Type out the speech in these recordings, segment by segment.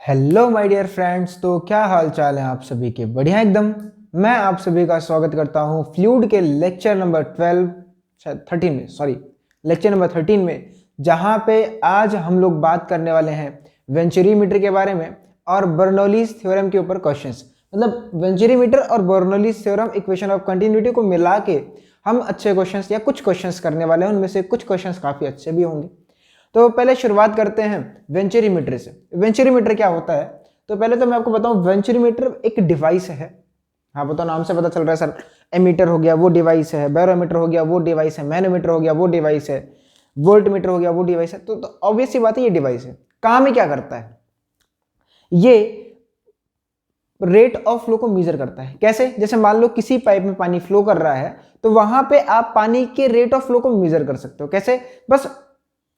Hello my dear friends. तो क्या हाल चाल है आप सभी के? बढ़िया एकदम। मैं आप सभी का स्वागत करता हूं फ्लूइड के लेक्चर नंबर 12 शायद 13 में, सॉरी लेक्चर नंबर 13 में, जहां पे आज हम लोग बात करने वाले हैं वेंचुरीमीटर के बारे में और बर्नौलीज थ्योरम के ऊपर क्वेश्चंस। मतलब वेंचुरीमीटर और Bernoulli's theorem equation of continuity को मिला के हम अच्छे क्वेश्चंस या कुछ क्वेश्चंस करने वाले हैं। उनमें से कुछ क्वेश्चंस काफ़ी अच्छे भी होंगे। तो पहले शुरुआत करते हैं वेंचुरीमीटर से। वेंचुरीमीटर क्या होता है? तो पहले तो मैं आपको बताऊं, वेंचुरीमीटर एक डिवाइस है। हाँ बताओ, नाम से पता चल रहा है सर। एमीटर हो गया वो डिवाइस है, बैरोमीटर हो गया वो डिवाइस है, मैनोमीटर हो गया वो डिवाइस है, वोल्टमीटर हो गया वो डिवाइस है। तो ऑब्वियस सी बात है, ये डिवाइस है। काम ही क्या करता है? ये रेट ऑफ फ्लो को मेजर करता है। कैसे? जैसे मान लो किसी पाइप में पानी फ्लो कर रहा है, तो वहां पे आप पानी के रेट ऑफ फ्लो को मेजर कर सकते हो। कैसे? बस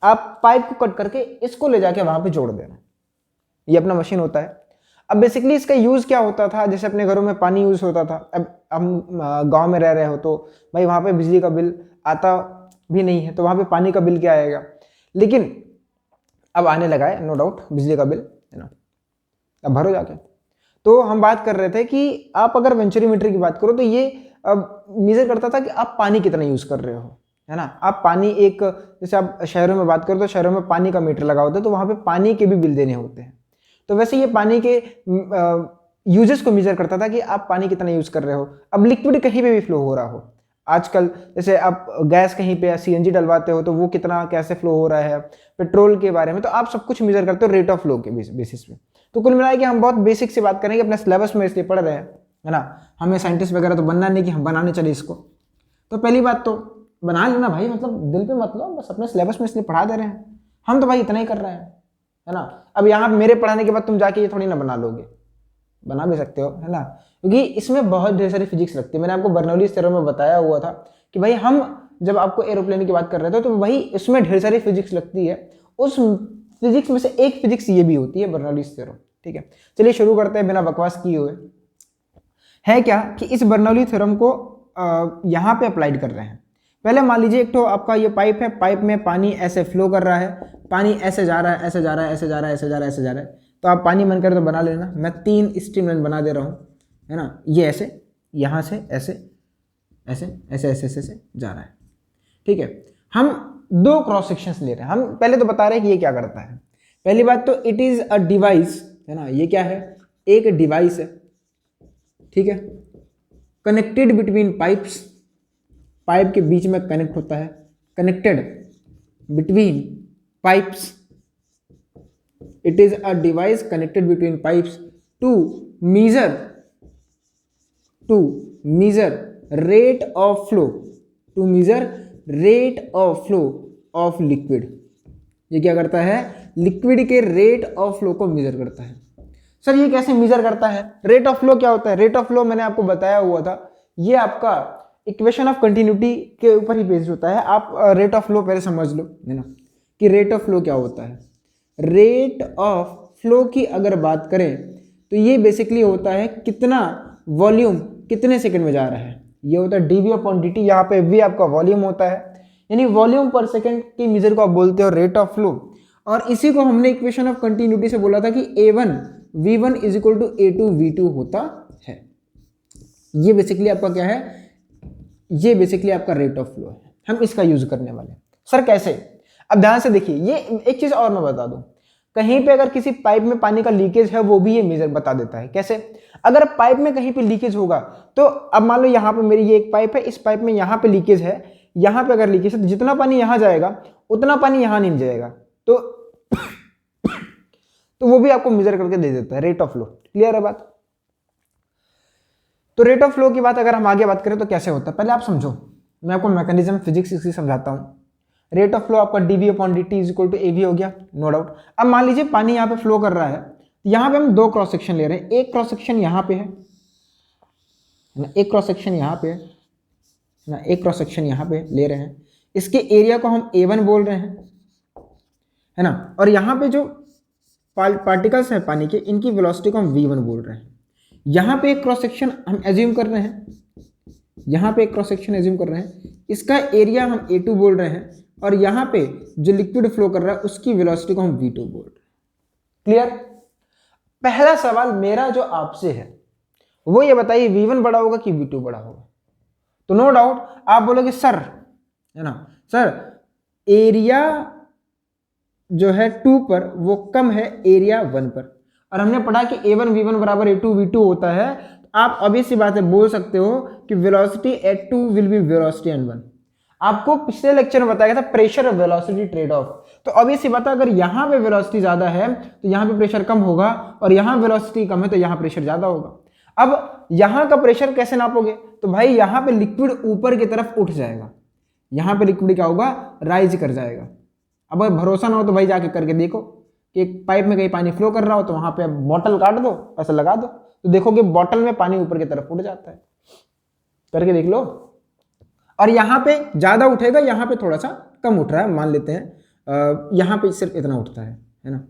आप पाइप को कट करके इसको ले जाके वहां पे जोड़ देना, ये अपना मशीन होता है। अब बेसिकली इसका यूज क्या होता था? जैसे अपने घरों में पानी यूज होता था। अब हम गांव में रह रहे हो तो भाई वहां पे बिजली का बिल आता भी नहीं है, तो वहां पे पानी का बिल क्या आएगा? लेकिन अब आने लगा है, नो डाउट, बिजली का बिल, है ना। अब भरो जाके। तो हम बात कर रहे थे कि आप अगर वेंचुरीमीटर की बात करो तो ये अब मेजर करता था कि आप पानी कितना यूज कर रहे हो, है ना। आप पानी एक, जैसे आप शहरों में बात करो तो शहरों में पानी का मीटर लगा होता है, तो वहां पे पानी के भी बिल देने होते हैं। तो वैसे ये पानी के यूजेस को मेजर करता था कि आप पानी कितना यूज कर रहे हो। अब लिक्विड कहीं पे भी फ्लो हो रहा हो, आजकल जैसे आप गैस कहीं पे सीएनजी डलवाते हो तो वो कितना कैसे फ्लो हो रहा है, पेट्रोल के बारे में, तो आप सब कुछ मेजर करते हो रेट ऑफ फ्लो के बेसिस पे। तो कुल मिला के हम बहुत बेसिक से बात करेंगे, अपने सिलेबस में इसलिए पढ़ रहे हैं, है ना। हमें साइंटिस्ट वगैरह तो बनना नहीं कि हम बनाने चले इसको। तो पहली बात तो बना लेना भाई, मतलब दिल पे मत लो, बस अपने सिलेबस में इसलिए पढ़ा दे रहे हैं। हम तो भाई इतना ही कर रहे हैं, है ना। अब यहाँ मेरे पढ़ाने के बाद तुम जाके ये थोड़ी ना बना लोगे, बना भी सकते हो, है ना, क्योंकि इसमें बहुत ढेर सारी फिजिक्स लगती है। मैंने आपको बर्नौलीज थ्योरम में बताया हुआ था कि भाई हम जब आपको एरोप्लेन की बात कर रहे थे तो वही इसमें ढेर सारी फिजिक्स लगती है। उस फिजिक्स में से एक फिजिक्स ये भी होती है, बर्नौलीज थ्योरम। ठीक है, चलिए शुरू करते हैं बिना बकवास किए हुए। है क्या कि इस बर्नौली थ्योरम को यहाँ पे अप्लाइड कर रहे हैं। पहले मान लीजिए एक तो आपका ये पाइप है, पाइप में पानी ऐसे फ्लो कर रहा है, पानी ऐसे जा रहा है, ऐसे जा रहा है, ऐसे जा रहा है, ऐसे जा रहा है, ऐसे जा रहा है। तो आप पानी मन कर तो बना लेना, मैं 3 स्ट्रीमलाइन बना दे रहा हूँ, है ना। ये ऐसे, यहाँ से ऐसे ऐसे ऐसे ऐसे ऐसे ऐसे जा रहा है। ठीक है, हम 2 क्रॉस सेक्शंस ले रहे हैं। हम पहले तो बता रहे हैं कि ये क्या करता है। पहली बात तो इट इज अ डिवाइस, है ना। ये क्या है? एक डिवाइस है, ठीक है, कनेक्टेड बिटवीन पाइप्स, पाइप के बीच में कनेक्ट होता है, connected between pipes. It is a device connected between pipes to measure to measure rate of flow, to measure rate of flow of liquid। ये क्या करता है? लिक्विड के रेट ऑफ फ्लो को मेजर करता है। सर ये कैसे मेजर करता है? रेट ऑफ फ्लो क्या होता है? रेट ऑफ फ्लो मैंने आपको बताया हुआ था, ये आपका इक्वेशन ऑफ कंटिन्यूटी के ऊपर ही बेस्ड होता है। आप रेट ऑफ फ्लो पहले समझ लो, है ना, कि रेट ऑफ फ्लो क्या होता है। रेट ऑफ फ्लो की अगर बात करें तो ये बेसिकली होता है कितना वॉल्यूम कितने सेकंड में जा रहा है। ये होता है dv अपॉन dt। यहाँ पे v आपका वॉल्यूम होता है, यानी वॉल्यूम पर सेकंड की मेजर को आप बोलते हो रेट ऑफ फ्लो। और इसी को हमने इक्वेशन ऑफ कंटिन्यूटी से बोला था कि a1 v1 is equal to a2 v2 होता है। ये बेसिकली आपका क्या है? ये बेसिकली आपका रेट ऑफ फ्लो है। हम इसका यूज करने वाले हैं। सर कैसे? अब ध्यान से देखिए, ये एक चीज और मैं बता दूं, कहीं पे अगर किसी पाइप में पानी का लीकेज है वो भी ये मेजर बता देता है। कैसे? अगर पाइप में कहीं पे लीकेज होगा तो अब मान लो यहाँ पे मेरी ये एक पाइप है, इस पाइप में यहाँ पे लीकेज है, यहाँ पे अगर लीकेज है तो जितना पानी यहाँ जाएगा उतना पानी यहाँ नहीं जाएगा, तो वो भी आपको मेजर करके दे देता है रेट ऑफ फ्लो। क्लियर है बात? तो रेट ऑफ फ्लो की बात अगर हम आगे बात करें तो कैसे होता है, पहले आप समझो, मैं आपको मैकेनिज्म फिजिक्स इसकी समझाता हूँ। रेट ऑफ फ्लो आपका dv upon dt is equal to av हो गया, नो डाउट। अब मान लीजिए पानी यहाँ पे फ्लो कर रहा है, तो यहाँ पे हम 2 क्रॉस सेक्शन ले रहे हैं। एक क्रॉस सेक्शन यहाँ पे है ना, एक क्रॉस सेक्शन यहाँ पे है ना, एक क्रॉस सेक्शन यहाँ पे ले रहे हैं। इसके एरिया को हम a1 बोल रहे हैं, है ना। और यहाँ पे जो पार्टिकल्स है पानी के, इनकी वेलोसिटी को हम v1 बोल रहे हैं। यहाँ पे एक क्रॉस सेक्शन हम एज्यूम कर रहे हैं, यहाँ पे एक क्रॉस सेक्शन एज्यूम कर रहे हैं, इसका एरिया हम a2 बोल रहे हैं, और यहाँ पे जो लिक्विड फ्लो कर रहा है उसकी वेलोसिटी को हम v2 बोल रहे हैं। क्लियर? पहला सवाल मेरा जो आपसे है वो ये बताइए V1 बड़ा होगा कि V2 बड़ा होगा। तो नो डाउट आप बोलोगे सर, है ना सर, एरिया जो है 2 पर वो कम है एरिया 1 पर, और हमने पढ़ा कि A1 V1 बराबर A2 V2 होता है। तो आप अभी सी बात है बोल सकते हो कि velocity at 2 will be velocity an 1। आपको पिछले लेक्चर में बताया था प्रेशर और वेलोसिटी ट्रेड ऑफ। तो अभी सी बात है, अगर यहाँ पे वेलोसिटी ज्यादा है तो यहाँ पे प्रेशर कम होगा, और यहाँ वेलोसिटी कम है तो यहाँ प्रेशर ज्यादा होगा। अब यहाँ का प्रेशर कैसे नापोगे? तो भाई यहाँ पे लिक्विड ऊपर की तरफ उठ जाएगा, यहाँ पे लिक्विड क्या होगा, राइज कर जाएगा। अब अगर भरोसा ना हो तो भाई जाके करके देखो कि एक पाइप में कहीं पानी फ्लो कर रहा हो तो वहां पे बॉटल काट दो, ऐसा लगा दो, तो देखोगे बॉटल में पानी ऊपर की तरफ उठ जाता है। करके देख लो। और यहाँ पे ज्यादा उठेगा, यहाँ पे थोड़ा सा कम उठ रहा है, मान लेते हैं यहाँ पे सिर्फ इतना उठता है ना।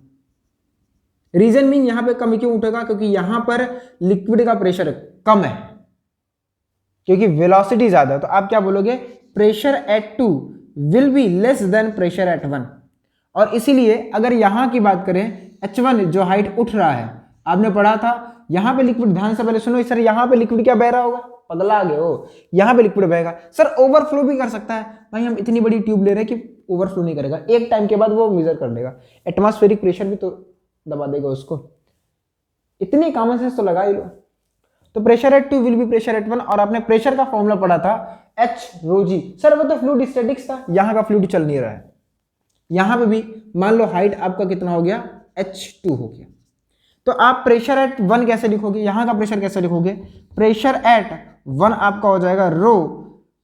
रीजन मीन यहाँ पे कम क्यों उठेगा? क्योंकि यहाँ पर लिक्विड का प्रेशर कम है, क्योंकि वेलोसिटी ज्यादा है। तो आप क्या बोलोगे, pressure at 2 will be less than pressure at 1। और इसीलिए अगर यहां की बात करें H1 जो हाइट उठ रहा है, आपने पढ़ा था यहां पे लिक्विड, ध्यान से पहले सुनो सर, यहां पे लिक्विड क्या बह रहा होगा, पगला आ गए हो, यहां पे लिक्विड बहेगा। सर ओवरफ्लो भी कर सकता है, भाई हम इतनी बड़ी ट्यूब ले रहे हैं कि ओवरफ्लो नहीं करेगा, एक टाइम के बाद वो मेजर कर देगा, एटमॉस्फेरिक प्रेशर भी तो दबा देगा उसको। इतनी कॉमन सेंस तो लगा ही लो। तो pressure at 2 will be pressure eight 1, और आपने प्रेशर का फॉर्मूला पढ़ा था H rho G। सर वो तो फ्लूइड स्टैटिक्स था, यहां का फ्लूइड चल नहीं रहा है। यहां पे भी मान लो हाइट आपका कितना हो गया, H2 हो गया। तो आप प्रेशर एट 1 कैसे लिखोगे, यहां का प्रेशर कैसे लिखोगे, प्रेशर एट 1 आपका हो जाएगा रो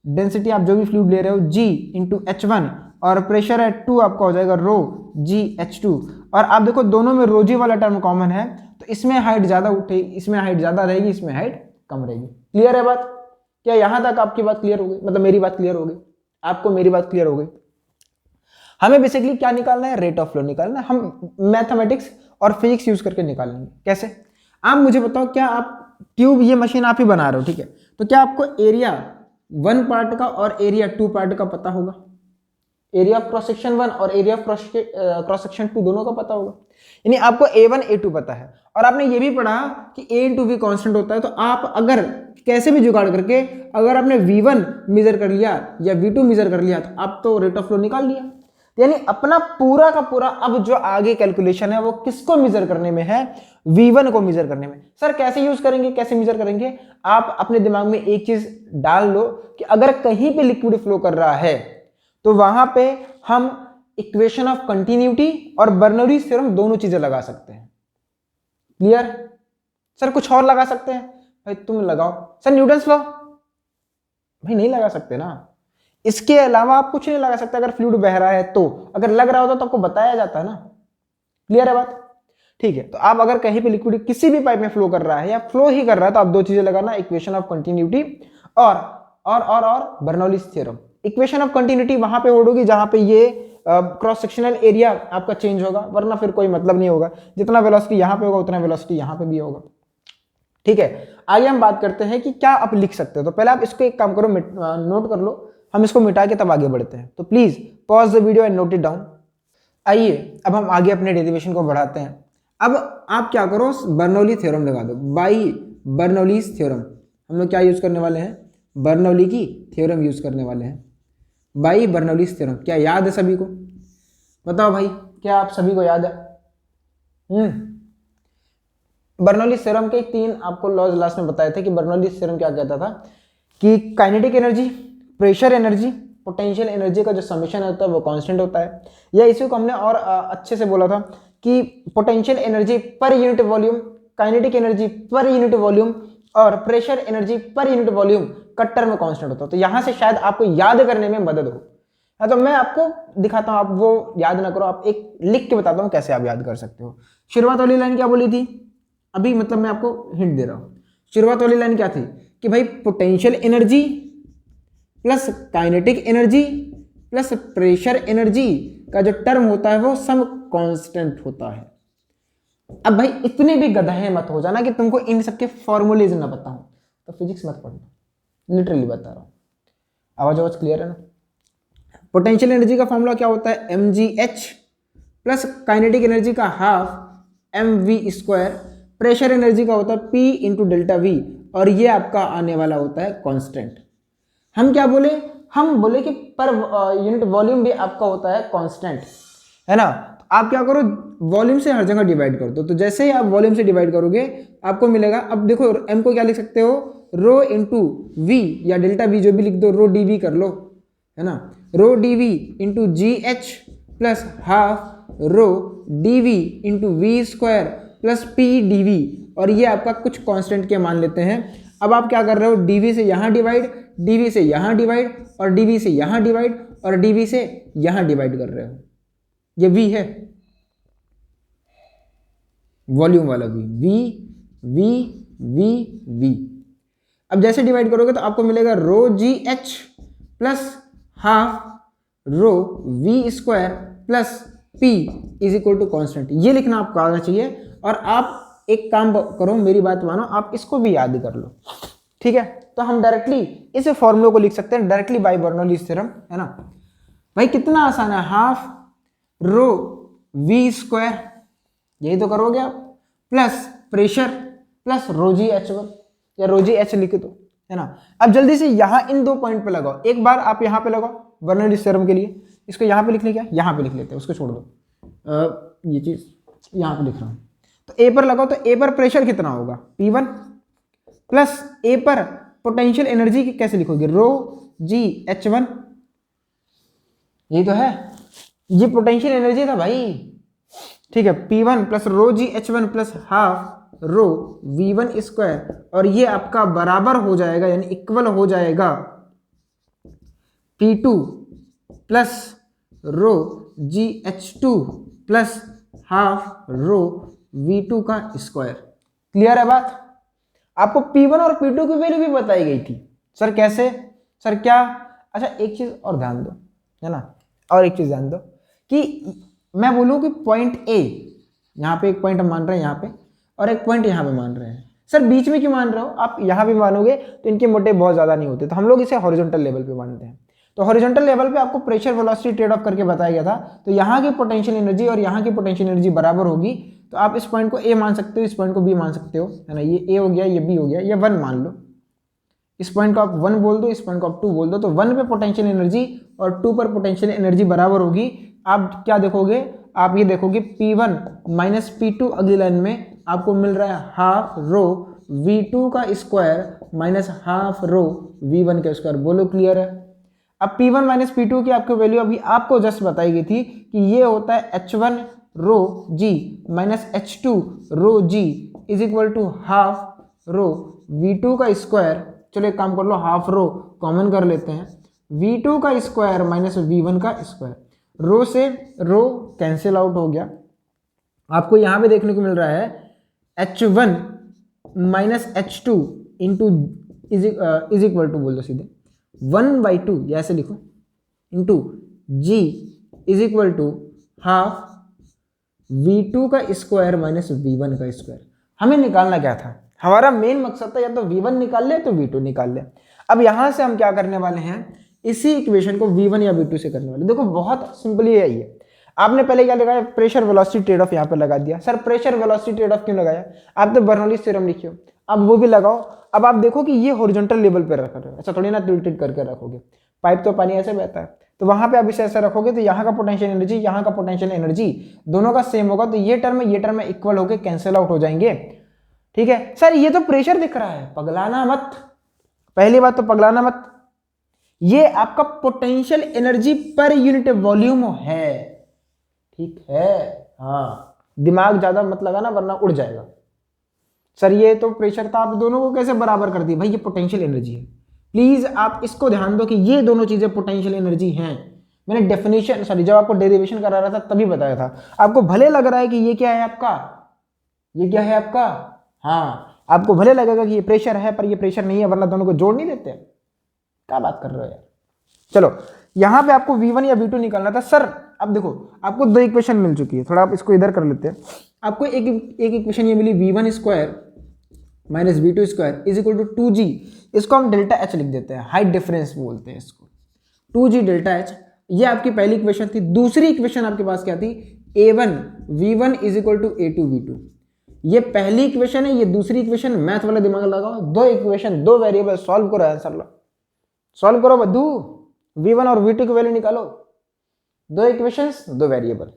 डेंसिटी, आप जो भी फ्लूइड ले रहे हो, G इंटू H1, और प्रेशर एट 2 आपका हो जाएगा रो G H2। और आप देखो दोनों में रो जी वाला टर्म कॉमन है, तो इसमें हाइट ज्यादा उठेगी, इसमें हाइट ज्यादा रहेगी, इसमें हाइट कम रहेगी। क्लियर है बात? क्या यहां तक आपकी बात क्लियर हो गई? मतलब मेरी बात क्लियर हो गई, आपको मेरी बात क्लियर हो गई। हमें बेसिकली क्या निकालना है, रेट ऑफ फ्लो निकालना है। हम मैथमेटिक्स और फिजिक्स यूज करके निकालेंगे। कैसे? आप मुझे बताओ, क्या आप ट्यूब, ये मशीन आप ही बना रहे हो, ठीक है, तो क्या आपको एरिया 1 पार्ट का और एरिया 2 पार्ट का पता होगा? एरिया ऑफ क्रॉस सेक्शन 1 और एरिया ऑफ क्रॉस सेक्शन 2 दोनों का पता होगा। यानी आपको A1 A2 पता है, और आपने ये भी पढ़ा कि A इंटू V कॉन्स्टेंट होता है। तो आप अगर कैसे भी जुगाड़ करके अगर आपने V1 मेजर कर लिया या V2 मेजर कर लिया, तो आप तो रेट ऑफ फ्लो निकाल लिया। यानी अपना पूरा का पूरा अब जो आगे कैलकुलेशन है वो किसको मेजर करने में है, V1 को मेजर करने में। सर कैसे यूज करेंगे, कैसे मेजर करेंगे? आप अपने दिमाग में एक चीज डाल लो कि अगर कहीं पे लिक्विड फ्लो कर रहा है तो वहां पे हम इक्वेशन ऑफ कंटिन्यूटी और बर्नौलीज थ्योरम दोनों चीजें लगा सकते हैं। क्लियर? सर कुछ और लगा सकते हैं? भाई तुम लगाओ। Sir Newton's law? भाई नहीं लगा सकते ना, इसके अलावा आप कुछ नहीं लगा सकते। अगर फ्लूइड बह रहा है तो, अगर लग रहा होता तो आपको बताया जाता है ना। क्लियर है बात? ठीक है, तो आप अगर कहीं पे लिक्विड किसी भी पाइप में फ्लो कर रहा है या फ्लो ही कर रहा है तो आप दो चीजें लगाना, इक्वेशन ऑफ कंटिन्यूटी और Bernoulli's theorem. Equation of continuity वहां पे होगी जहां पे ये क्रॉस सेक्शनल एरिया आपका चेंज होगा, वरना फिर कोई मतलब नहीं होगा। जितना वेलोसिटी यहां पे होगा उतना वेलोसिटी यहां पे भी होगा। ठीक है, आगे हम बात करते हैं कि क्या आप लिख सकते हो। तो पहले आप इसको एक काम करो, नोट कर लो, हम इसको मिटा के तब आगे बढ़ते हैं। तो please pause the video and note it down. आइए अब हम आगे अपने डेरिवेशन को बढ़ाते हैं। अब आप क्या करो, बर्नौली थ्योरम लगा दो, बाई बर्नौलीज थ्योरम। हम लोग क्या यूज करने वाले हैं, बर्नौली की थ्योरम यूज करने वाले हैं, बाई बर्नौलीज थ्योरम। क्या याद है सभी को? बताओ भाई, क्या आप सभी को याद है? बर्नौलीज थ्योरम के 3 आपको लॉज लास्ट में बताए थे कि बर्नौलीज थ्योरम क्या कहता था कि kinetic energy, pressure energy, potential energy का जो समेशन होता है वो कांस्टेंट होता है। या इसी को हमने और अच्छे से बोला था कि potential energy per unit volume, kinetic energy per unit volume और pressure energy per unit volume का टर्म कांस्टेंट होता है। तो यहां से शायद आपको याद करने में मदद हो। हाँ, तो मैं आपको दिखाता हूं, आप वो याद ना करो, आप एक लिख के बताता हूं कैसे आप याद कर सकते हो। शुरुआत वाली लाइन क्या बोली थी अभी, मतलब मैं आपको हिंट दे रहा हूं। शुरुआत वाली लाइन क्या थी कि भाई potential energy plus kinetic energy plus pressure energy का जो टर्म होता है वो सम कांस्टेंट होता है। अब भाई इतने भी गधे मत हो जाना कि तुमको इन सबके फॉर्मूलेज ना बताऊं, तो फिजिक्स मत पढ़ना, लिटरली बता रहा हूं। आवाज क्लियर है ना? पोटेंशियल एनर्जी का फॉर्मूला क्या होता है, mgh प्लस काइनेटिक एनर्जी का half mv square pressure energy का होता है P इंटू डेल्टा वी, और ये आपका आने वाला होता है कांस्टेंट। हम क्या बोले, हम बोले कि पर यूनिट वॉल्यूम भी आपका होता है कांस्टेंट, है ना। तो आप क्या करो, वॉल्यूम से हर जगह डिवाइड कर दो। तो जैसे ही आप वॉल्यूम से डिवाइड करोगे आपको मिलेगा, अब देखो m को क्या लिख सकते हो, रो इंटू वी या डेल्टा वी जो भी लिख दो, रो डी वी कर लो, है ना। Rho D V into G H plus half rho D V into V square plus P D V, और ये आपका कुछ कांस्टेंट के मान लेते हैं। अब आप क्या कर रहे हो, डीवी से यहाँ डिवाइड, डीवी से यहाँ डिवाइड, और डीवी से यहाँ डिवाइड, और डीवी से यहाँ डिवाइड कर रहे हो। ये वी है, वॉल्यूम वाला वी, वी वी वी। अब जैसे डिवाइड करोगे तो आपको मिलेगा rho G H plus half rho V square plus P is equal to constant. ये लिखना आपको आना चाहिए। और आप एक काम करो, मेरी बात मानो, आप इसको भी याद कर लो, ठीक है। तो हम डायरेक्टली इस फॉर्मूले को लिख सकते हैं डायरेक्टली बाय बर्नौलीज थ्योरम, है ना। भाई कितना आसान है, हाफ रो वी स्क्वायर, यही तो करोगे आप, प्लस प्रेशर प्लस रोजी एच वन या रोजी एच लिख दो, है ना। अब जल्दी से यहाँ इन 2 पॉइंट पे लगाओ। एक बार आप यहाँ पे लगाओ बर्नौलीज थ्योरम के लिए, इसको यहाँ पे लिख ले, क्या यहाँ पे लिख लेते हैं, उसको छोड़ दो, ये चीज यहाँ पे लिख रहा हूँ। तो ए पर लगाओ, तो ए पर प्रेशर कितना होगा, P1 प्लस ए पर पोटेंशियल एनर्जी कैसे लिखोगे, रो जी एच वन, यही तो है, ये पोटेंशियल एनर्जी था भाई, ठीक है। P1 plus rho G H one plus half रो V1 स्क्वायर, और ये आपका बराबर हो जाएगा यानी इक्वल हो जाएगा P2 plus rho G H two plus half rho V2 का स्क्वायर। क्लियर है बात। आपको P1 और P2 की वैल्यू भी बताई गई थी। सर कैसे, सर क्या, अच्छा एक चीज और ध्यान दो, है ना, और एक चीज ध्यान दो कि मैं बोलूं कि पॉइंट ए, यहाँ पे एक पॉइंट हम मान रहे हैं यहाँ पे, और एक पॉइंट यहाँ पे मान रहे हैं। सर बीच में क्यों मान रहे हो, आप यहाँ भी मानोगे तो इनके मोटे बहुत ज्यादा नहीं होते, तो हम लोग इसे हॉरिजॉन्टल लेवल पे मानते हैं। तो हॉरिजॉन्टल लेवल पे आपको प्रेशर वेलोसिटी ट्रेड ऑफ करके बताया गया था, तो यहाँ की पोटेंशियल एनर्जी और यहाँ की पोटेंशियल एनर्जी बराबर होगी। तो आप इस पॉइंट को ए मान सकते हो, इस पॉइंट को बी मान सकते हो, है ना। ये ए हो गया, ये बी हो गया, ये 1 मान लो। इस पॉइंट को आप 1 बोल दो, इस पॉइंट को आप 2 बोल दो, तो 1 पे पोटेंशियल एनर्जी और 2 पर पोटेंशियल एनर्जी बराबर होगी। आप क्या देखोगे, आप ये देखोगे P1 माइनस P2, अगली लाइन में आपको मिल रहा है हाफ रो V2 का square minus half rho V1 का स्क्वायर। बोलो क्लियर है। अब P1 माइनस P2 की आपको वैल्यू अभी आपको जस्ट बताई गई थी कि ये होता है H1 rho G minus H2 rho G is equal to half rho V2 का स्क्वायर। चलो एक काम कर लो, हाफ रो कॉमन कर लेते हैं, V2 का स्क्वायर माइनस V1 का स्क्वायर। रो से रो कैंसिल आउट हो गया। आपको यहाँ पे देखने को मिल रहा है H1 minus H2 into is equal to, बोल दो सीधे 1/2, या ऐसे लिखो, into G is equal to half V2 का स्क्वायर माइनस V1 का स्क्वायर। हमें निकालना क्या था, हमारा मेन मकसद था या तो V1 निकाल ले तो V2 निकाल ले। अब यहां से हम क्या करने वाले हैं, इसी इक्वेशन को V1 या V2 से करने वाले। देखो बहुत सिंपली है ये। आपने पहले क्या लगाया, प्रेशर वेलोसिटी ट्रेड ऑफ यहाँ पे लगा दिया। Sir pressure velocity trade off क्यों लगाया, आप तो बर्नौलीज थ्योरम लिखियो, अब वो भी लगाओ। अब आप देखो कि ये हॉरिजॉन्टल लेवल पे रख रहे हो, ऐसा थोड़ी ना टिल्टेड करके रखोगे, पाइप तो पानी ऐसे बहता है, तो वहां पे आप इसे ऐसा रखोगे तो यहाँ का पोटेंशियल एनर्जी, यहाँ का पोटेंशियल एनर्जी दोनों का सेम होगा, तो ये टर्म इक्वल होकर कैंसिल आउट हो जाएंगे। ठीक है सर, ये तो प्रेशर दिख रहा है, पगलाना मत, पहली बात तो पगलाना मत, ये आपका potential energy per unit volume है, ठीक है। हाँ, दिमाग ज्यादा मत लगाना वरना उड़ जाएगा। सर ये तो प्रेशर था, आप दोनों को कैसे बराबर कर दिए, भाई ये पोटेंशियल एनर्जी है। प्लीज आप इसको ध्यान दो कि ये दोनों चीजें पोटेंशियल एनर्जी हैं। मैंने डेफिनेशन जब आपको डेरिवेशन करा रहा था तभी बताया था। आपको भले लग रहा है कि ये क्या है आपका, ये क्या है आपका, हाँ आपको भले लगेगा कि ये प्रेशर है पर ये प्रेशर नहीं है, वरना दोनों को जोड़ नहीं देते, क्या बात कर रहे हो यार। चलो यहां पे आपको V1 या V2 निकालना था। सर अब देखो आपको दो इक्वेशन मिल चुकी है, थोड़ा आप इसको इधर कर लेते हैं। आपको एक इक्वेशन ये मिली V1 square minus V2 square is equal to 2G, इसको हम डेल्टा H लिख देते हैं, हाइट डिफरेंस बोलते हैं इसको, 2G डेल्टा H। ये आपकी पहली इक्वेशन थी। दूसरी इक्वेशन आपके पास क्या थी, A1 V1 is equal to A2 V2, ये पहली इक्वेशन है, ये दूसरी इक्वेशन, मैथ वाला दिमाग लगाओ, दो इक्वेशन, दो वेरिएबल, सॉल्व करो, आंसर लो, सॉल्व करो बद्दू, v1 और v2 की वैल्यू निकालो, दो इक्वेशंस दो वेरिएबल।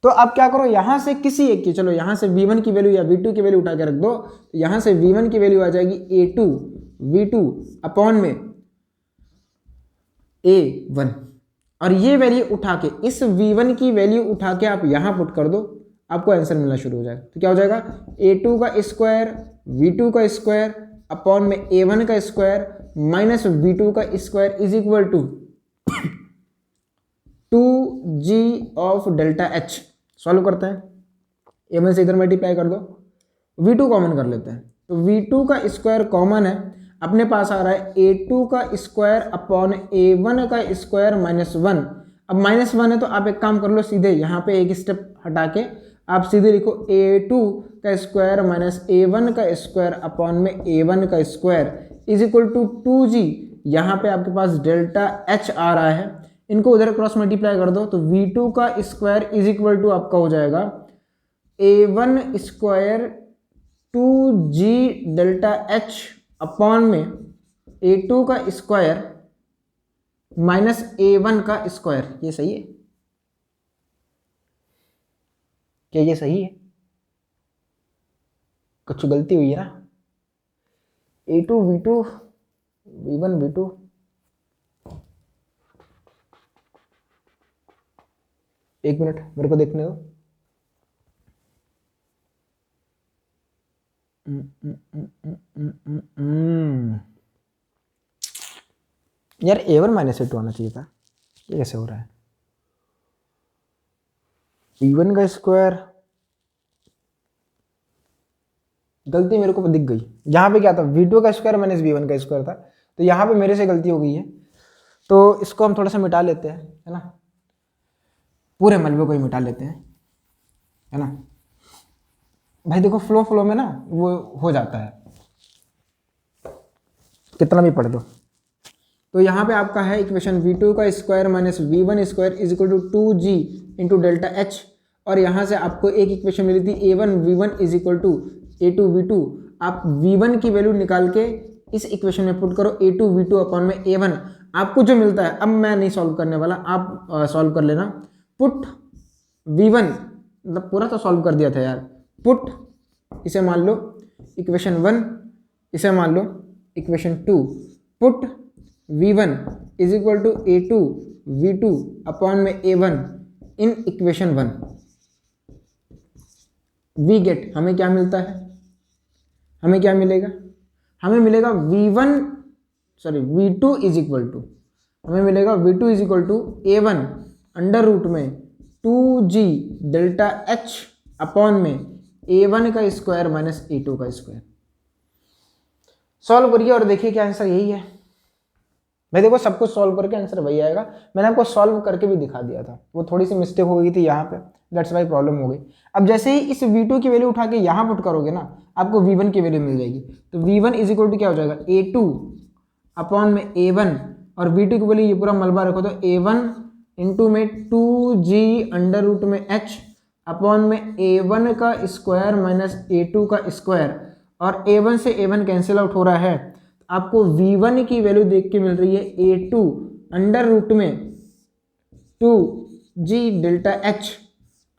तो अब क्या करो, यहां से किसी एक की, चलो यहां से v1 की वैल्यू या v2 की वैल्यू उठा के रख दो, तो यहां से v1 की वैल्यू आ जाएगी a2 v2 अपॉन में a1, और ये वैल्यू उठा के, इस v1 की वैल्यू उठा के आप यहां पुट कर दो, आपको आंसर मिलना शुरू हो जाएगा। तो क्या हो जाएगा, a2 का स्क्वायर v2 का स्क्वायर अपॉन में a1 का स्क्वायर माइनस v2 का square is equal to 2g of delta h। Solve करते हैं, a1 से इधर मल्टीप्लाई कर दो, v2 कॉमन कर लेते हैं, तो v2 का स्क्वायर कॉमन है, अपने पास आ रहा है a2 का स्क्वायर अपॉन a1 का स्क्वायर माइनस 1। अब माइनस 1 है तो आप एक काम कर लो, सीधे यहाँ पे एक स्टेप हटा के आप सीधे लिखो a2 का स्क्वायर माइनस a1 का स्क्वायर अपॉन में a1 का square is equal to 2g। यहाँ पे आपके पास डेल्टा h आ रहा है, इनको उधर क्रॉस मल्टीप्लाई कर दो, तो v2 का स्क्वायर इज इक्वल टू आपका हो जाएगा a1 square 2g delta h upon में a2 का स्क्वायर माइनस a1 का स्क्वायर। ये सही है क्या, ये सही है? कुछ गलती हुई है ना, a2 v2 v1 v2, एक मिनट मेरे को देखने दो। यार a1 माइनस a2 आना चाहिए था, ये कैसे हो रहा है? v1 का स्क्वायर, गलती मेरे को दिख गई, यहाँ पे क्या था, v2 का स्क्वायर माइनस v1 का स्क्वायर था, तो यहाँ पे मेरे से गलती हो गई है, तो इसको हम थोड़ा सा मिटा लेते हैं, है ना, पूरे मलबे को ही मिटा लेते हैं, है ना भाई। देखो फ्लो में ना वो हो जाता है, कितना भी पढ़ दो। तो यहाँ पे आपका है इक्वेशन v2 का square minus v1 square is equal to 2g into delta h, और यहाँ से आपको एक इक्वेशन मिली थी a1 v1 is equal to a2 v2। आप v1 की वैल्यू निकाल के इस इक्वेशन में पुट करो, a2 v2 अपॉन में a1, आपको जो मिलता है, अब मैं नहीं सॉल्व करने वाला, आप सॉल्व कर लेना। पुट v1, मतलब पूरा तो सॉल्व कर दिया था यार, पुट इसे मान लो इक्वेशन 1, इसे मान लो equation 2, put v1 is equal to a2 v2 upon में a1 in equation 1। We get, हमें क्या मिलता है, हमें क्या मिलेगा, हमें मिलेगा v2 इज इक्वल टू, हमें मिलेगा v2 is equal to a1 under root में 2g डेल्टा h अपॉन में a1 का स्क्वायर माइनस a2 का स्क्वायर। सॉल्व करिए और देखिए क्या आंसर यही है भाई। देखो सब कुछ सॉल्व करके आंसर वही आएगा, मैंने आपको सॉल्व करके भी दिखा दिया था, वो थोड़ी सी मिस्टेक हो गई थी यहाँ पे, दैट्स वाई प्रॉब्लम हो गई। अब जैसे ही इस v2 की वैल्यू उठा के यहाँ पुट करोगे ना, आपको v1 की वैल्यू मिल जाएगी, तो v1 इज इक्वल टू क्या हो जाएगा, a2 अपॉन में a1, और v2 की वैल्यू ये पूरा मलबा रखो तो a1 इंटू में 2g अंडर रूट में h अपॉन में a1 का स्क्वायर माइनस a2 का स्क्वायर, और a1 से a1 कैंसिल आउट हो रहा है, आपको v1 की वैल्यू देख के मिल रही है a2 अंडर रूट में 2g डेल्टा h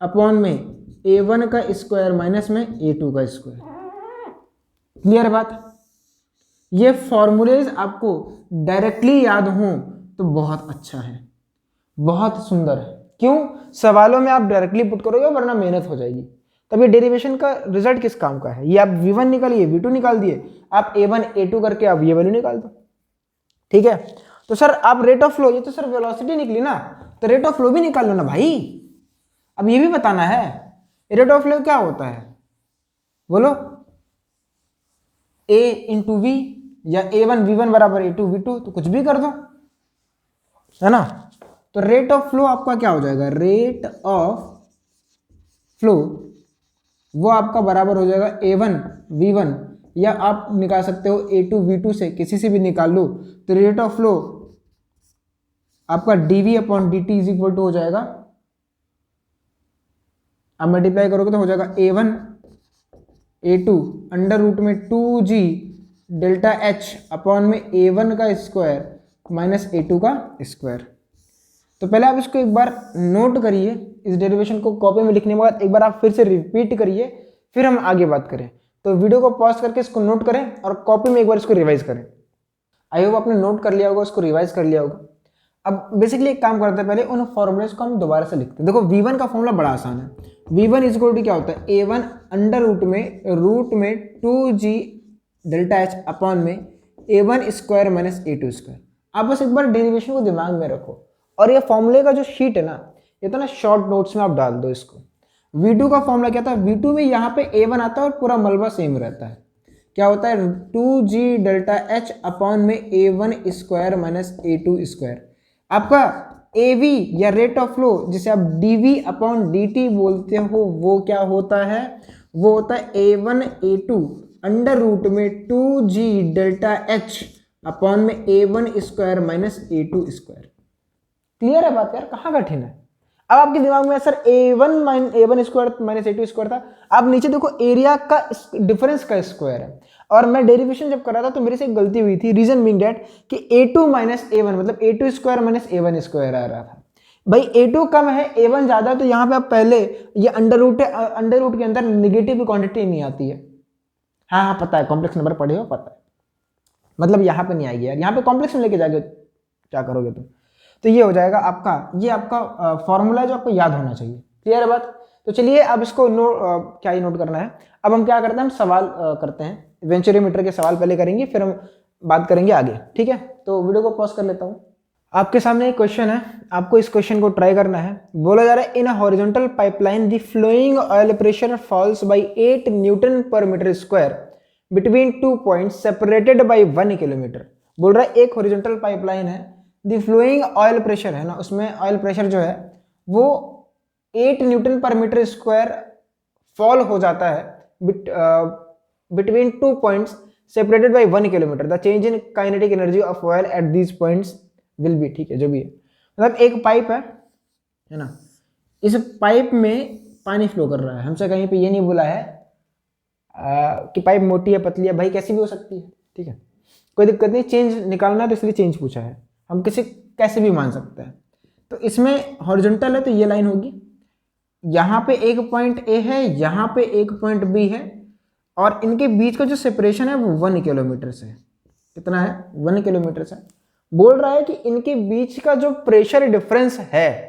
अपॉन में a1 का स्क्वायर माइनस में a2 का स्क्वायर। क्लियर बात? ये फॉर्मूलेज आपको डायरेक्टली याद हो तो बहुत अच्छा है, बहुत सुंदर है। क्यों? सवालों में आप डायरेक्टली पुट करोगे वरना मेहनत हो जाएगी। तब ये डेरिवेशन का रिजल्ट किस काम का है, ये आप v1 निकालिए, v2 निकाल दिए, आप a1 a2 करके आप ये वैल्यू निकाल दो, ठीक है। तो सर आप रेट ऑफ फ्लो, ये तो सर वेलोसिटी निकली ना, तो रेट ऑफ फ्लो भी निकाल लो ना भाई। अब ये भी बताना है रेट ऑफ फ्लो क्या होता है, बोलो, a इंटू वी या a1 v1 बराबर a2 v2, तो कुछ भी कर दो, है ना। तो रेट ऑफ फ्लो आपका क्या हो जाएगा, रेट ऑफ फ्लो वो आपका बराबर हो जाएगा a1 v1, या आप निकाल सकते हो a2 v2 से, किसी से भी निकाल लो। तो रेट ऑफ फ्लो आपका dv upon dt is equal to हो जाएगा, आप मल्टीप्लाई करोगे तो हो जाएगा a1 A2 अंडर रूट में 2g डेल्टा एच अपॉन में A1 का स्क्वायर माइनस A2 का स्क्वायर। तो पहले आप इसको एक बार नोट करिए, इस डेरिवेशन को कॉपी में लिखने के बाद एक बार आप फिर से रिपीट करिए, फिर हम आगे बात करें। तो वीडियो को पॉज करके इसको नोट करें और कॉपी में एक बार इसको रिवाइज करें। आई होप आपने नोट कर लिया होगा, उसको रिवाइज कर लिया होगा। अब बेसिकली एक काम करते हैं, पहले उन फॉर्मूलेस को हम दोबारा से लिखते हैं। देखो V1 का फॉर्मूला बड़ा आसान है। V1 इज इक्वल टू क्या होता है, A1 अंडर रूट में 2g डेल्टा एच अपॉन में A1 square minus A2 square. आप बस एक बार डेरिवेशन को दिमाग में रखो, और ये फॉर्मूले का जो शीट है ना, ये तो ना शॉर्ट नोट्स में आप डाल दो इसको। V2 का फॉर्मूला क्या था, V2 में यहाँ पे A1 आता है और पूरा मलबा सेम रहता है। क्या होता है, 2g डेल्टा एच अपॉन में A1 square minus A2 square. आपका AV या रेट ऑफ फ्लो, जिसे आप DV अपॉन DT बोलते हो, वो क्या होता है, वो होता है A1 A2 अंडर रूट में 2g डेल्टा एच अपॉन में A1 square minus A2 square. Clear है बात यार, कहाँ कठिन है। अब आपके दिमाग में sir A1 square minus A2 square था। आप नीचे देखो एरिया का डिफरेंस का स्क्वायर है, और मैं डेरिवेशन जब कर रहा था तो मेरे से एक गलती हुई थी। रीजन बीइंग दैट कि A2 माइनस A1 मतलब A2 square minus A1 square आ रहा था। भाई A2 कम है A1 ज्यादा है, तो यहाँ पे आप पहले ये अंडर रूट है, अंडर रूट के अंदर निगेटिव क्वांटिटी नहीं आती है। हाँ हाँ पता है, कॉम्प्लेक्स नंबर पढ़े हो, पता है। मतलब यहाँ पे नहीं आएगी यार, यहाँ पे कॉम्प्लेक्स में लेके जाके क्या करोगे तुम। तो ये हो जाएगा आपका, ये आपका फॉर्मूला जो आपको याद होना चाहिए। क्लियर है बात। तो चलिए अब इसको क्या ही नोट करना है। अब हम क्या करते हैं, हम सवाल करते हैं। वेंचुरीमीटर के सवाल पहले करेंगे, फिर हम बात करेंगे आगे, ठीक है। तो वीडियो को पॉज कर लेता हूँ। आपके सामने एक क्वेश्चन है, आपको इस क्वेश्चन को ट्राई करना है। बोला जा रहा है, in a horizontal pipeline the flowing oil pressure falls by 8 newton per metre square between 2 points separated by 1 kilometre. बोल रहा है एक हॉरिजॉन्टल पाइपलाइन है, द फ्लोइंग ऑयल प्रेशर है ना, उसमें ऑयल प्रेशर जो है वो 8 newton per metre square fall हो जाता है between 2 points separated by 1 kilometre. The change in kinetic energy of oil at these points will be, ठीक है जो भी है। मतलब एक पाइप है ना, इस पाइप में पानी फ्लो कर रहा है। हमसे कहीं पे ये नहीं बोला है कि पाइप मोटी है पतली है, भाई कैसी भी हो सकती है, ठीक है, कोई दिक्कत नहीं। चेंज निकालना है तो इसलिए चेंज पूछा है, हम कैसे भी मान सकते हैं। तो इसमें हॉरिजॉन्टल है तो ये लाइन होगी, यहाँ पे एक पॉइंट ए है, यहाँ पे एक पॉइंट बी है, और इनके बीच का जो सेपरेशन है वो 1 किलोमीटर से। कितना है, 1 किलोमीटर से। बोल रहा है कि इनके बीच का जो प्रेशर डिफरेंस है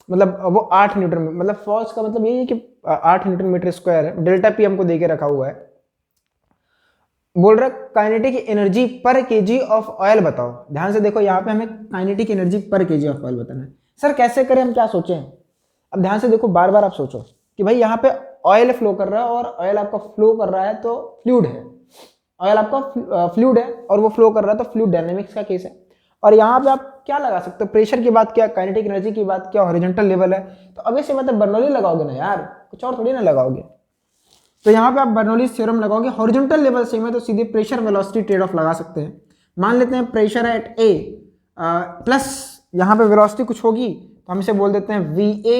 मतलब वो 8 न्यूटन, मतलब फोर्स का मतलब यही है कि 8 न्यूटन मीटर स्क्वायर है। डेल्टा पी हमको देके रखा हुआ है। बोल रहा है काइनेटिक एनर्जी पर केजी ऑफ ऑयल बताओ। ध्यान से देखो, यहाँ पे हमें काइनेटिक एनर्जी पर केजी ऑफ ऑयल बताना है। सर कैसे करें, हम क्या सोचें। अब ध्यान से देखो, बार बार आप सोचो कि भाई यहाँ पे ऑयल फ्लो कर रहा है, और ऑयल आपका फ्लो कर रहा है तो फ्लूइड है, ऑयल आपका फ्लूइड है और वो फ्लो कर रहा है तो फ्लूइड डायनेमिक्स का केस है। और यहाँ पे आप क्या लगा सकते हो, प्रेशर की बात क्या, काइनेटिक एनर्जी की बात क्या, हॉरिजॉन्टल लेवल है, तो अब इसे मतलब बर्नौली लगाओगे ना यार, कुछ और थोड़ी ना लगाओगे। तो यहाँ पे आप बर्नौलीज थ्योरम लगाओगे। हॉरिजॉन्टल लेवल सेम है तो सीधे प्रेशर वेलोसिटी ट्रेड ऑफ लगा सकते हैं। मान लेते हैं प्रेशर एट ए प्लस यहाँ पे वेलोसिटी कुछ होगी तो हम इसे बोल देते हैं VA,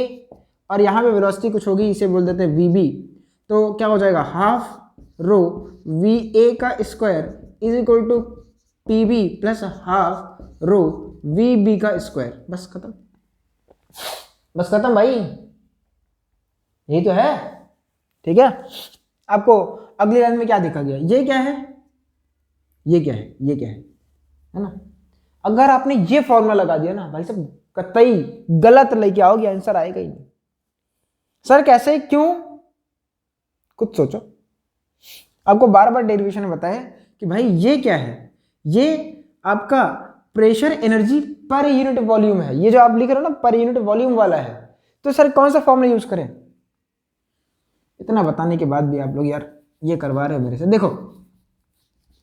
और यहाँ पे वेलोसिटी कुछ होगी, इसे बोल देते हैं VB। तो क्या हो जाएगा, हाफ रो VA का square is equal to PB plus half rho VB का स्क्वायर। बस खत्म, बस खत्म भाई, यही तो है, ठीक है। आपको अगली लाइन में क्या देखा गया, ये क्या है, ये क्या है, ये क्या है ना। अगर आपने ये फॉर्मूला लगा दिया ना भाई साहब, कतई गलत लेके आओगे, आंसर आएगा ही नहीं। सर कैसे, क्यों, कुछ सोचो। आपको बार बार डेरिवेशन में बताया कि भाई ये क्या है, ये आपका pressure energy per unit volume है। ये जो आप लिख रहे हो ना पर यूनिट वॉल्यूम वाला है, तो सर कौन सा फॉर्मूला यूज करें। इतना बताने के बाद भी आप लोग यार ये करवा रहे हो मेरे से। देखो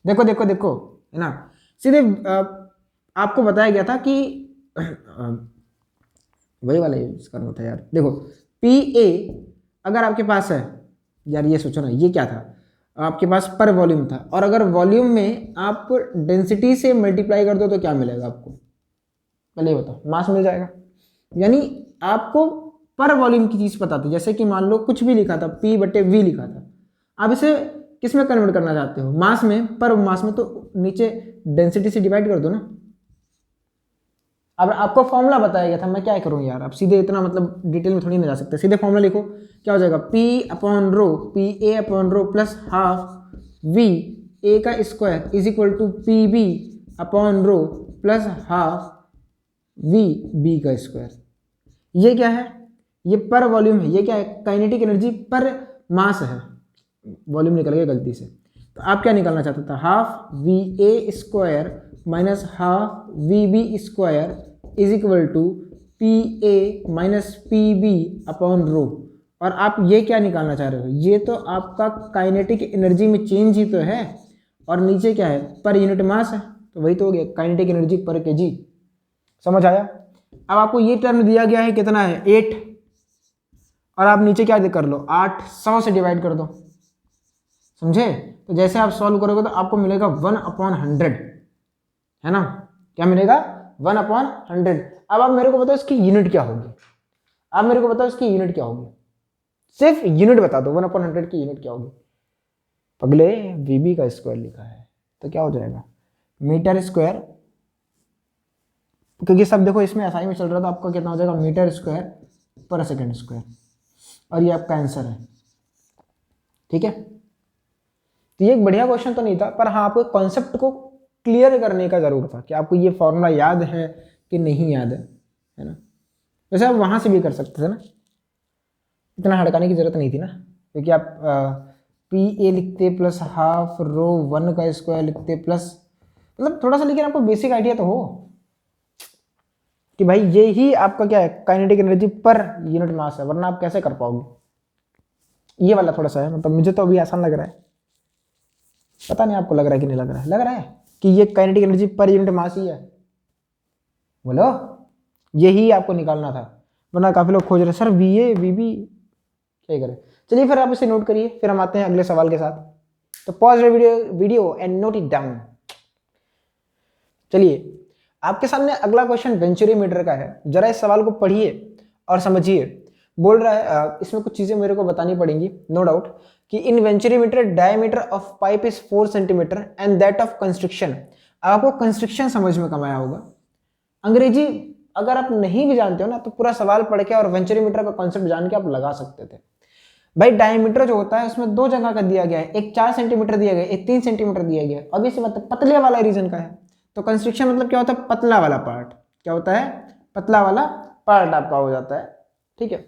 देखो देखो देखो, है ना, सीधे आपको बताया गया था कि वही वाला यूज करना था यार। देखो PA अगर आपके पास है यार, ये सोचो ना, ये क्या था, आपके पास पर वॉल्यूम था, और अगर वॉल्यूम में आप डेंसिटी से मल्टीप्लाई कर दो तो क्या मिलेगा आपको, पहले बताओ, मास मिल जाएगा। यानी आपको पर वॉल्यूम की चीज पता थी, जैसे कि मान लो कुछ भी लिखा था P/V लिखा था, आप इसे किस में कन्वर्ट करना चाहते हो, मास में, पर मास में तो नीचे डेंसिटी से डिवाइड कर दो ना। अब आपको फॉर्मूला बताया गया था, मैं क्या करूँ यार, अब सीधे इतना मतलब डिटेल में थोड़ी ना जा सकते, सीधे फॉर्मूला लिखो, क्या हो जाएगा, P upon rho, P A upon rho plus half V A का square is equal to P B upon rho plus half V B का स्क्वायर। ये क्या है, ये पर वॉल्यूम है, ये क्या है, काइनेटिक एनर्जी पर मास है, वॉल्यूम निकल गया गलती से। तो आप क्या निकालना चाहते थे, half V A square minus half V B square is equal to P A minus P B upon rho. और आप ये क्या निकालना चाह रहे हो, ये तो आपका काइनेटिक एनर्जी में चेंज ही तो है, और नीचे क्या है, पर यूनिट मास है, तो वही तो हो गया काइनेटिक एनर्जी पर केजी। समझ आया। अब आपको ये टर्म दिया गया है, कितना है 8, और आप नीचे क्या कर लो, 8 100 से डिवाइड कर दो, समझे। तो जैसे आप सॉल्व करोगे तो आपको मिलेगा 1/100, है ना, क्या मिलेगा 1/100। अब आप मेरे को बताओ इसकी यूनिट क्या होगी, आप मेरे को बताओ इसकी यूनिट क्या होगी, सिर्फ यूनिट बता दो, 1/100 की यूनिट क्या होगी। अगले वीबी का स्क्वायर लिखा है तो क्या हो जाएगा, मीटर स्क्वायर, क्योंकि सब देखो इसमें एसआई में चल रहा था, आपका कितना हो जाएगा, मीटर स्क्वायर पर सेकेंड स्क्वायर, और ये आपका आंसर है, ठीक है। तो ये एक बढ़िया क्वेश्चन तो नहीं था, पर हाँ आपको कॉन्सेप्ट को क्लियर करने का जरूर था कि आपको ये फॉर्मूला याद है कि नहीं याद है ना। वैसे आप वहां से भी कर सकते थे ना, इतना हड़काने की जरूरत नहीं थी ना, क्योंकि आप पी ए लिखते प्लस हाफ रो 1 का स्क्वायर लिखते प्लस, मतलब थोड़ा सा, लेकिन आपको बेसिक आइडिया तो हो कि भाई ये ही आपका क्या है, काइनेटिक एनर्जी पर यूनिट मास है, वरना आप कैसे कर पाओगे। ये वाला थोड़ा सा है, मतलब मुझे तो अभी आसान लग रहा है, पता नहीं आपको लग रहा है कि नहीं लग रहा है, लग रहा है कि ये kinetic energy per unit mass ही है, बोलो, यही आपको निकालना था, वरना काफी लोग खोज रहे sir V A V B क्या करें। चलिए फिर आप इसे नोट करिए, फिर हम आते हैं अगले सवाल के साथ। तो pause video and note it down. चलिए आपके सामने अगला क्वेश्चन वेंचुरीमीटर का है, जरा इस सवाल को पढ़िए और समझिए। बोल रहा है इसमें कुछ चीजें मेरे को बतानी पड़ेंगी, नो डाउट, कि in venturimeter diameter of pipe is 4 centimetre and that of construction. आपको कंस्ट्रक्शन समझ में कम आया होगा, अंग्रेजी अगर आप नहीं भी जानते हो ना तो पूरा सवाल पढ़ के और वेंचुरीमीटर का कॉन्सेप्ट जान के आप लगा सकते थे। भाई डायमीटर जो होता है उसमें 2 जगह का दिया गया है, एक 4 सेंटीमीटर दिया गया है, एक 3 सेंटीमीटर दिया गया है, ऑब्वियसली मतलब पतले वाला रीजन का है। तो कंस्ट्रक्शन मतलब क्या होता है, पतला वाला पार्ट, क्या होता है, पतला वाला पार्ट आपका हो जाता है, ठीक है।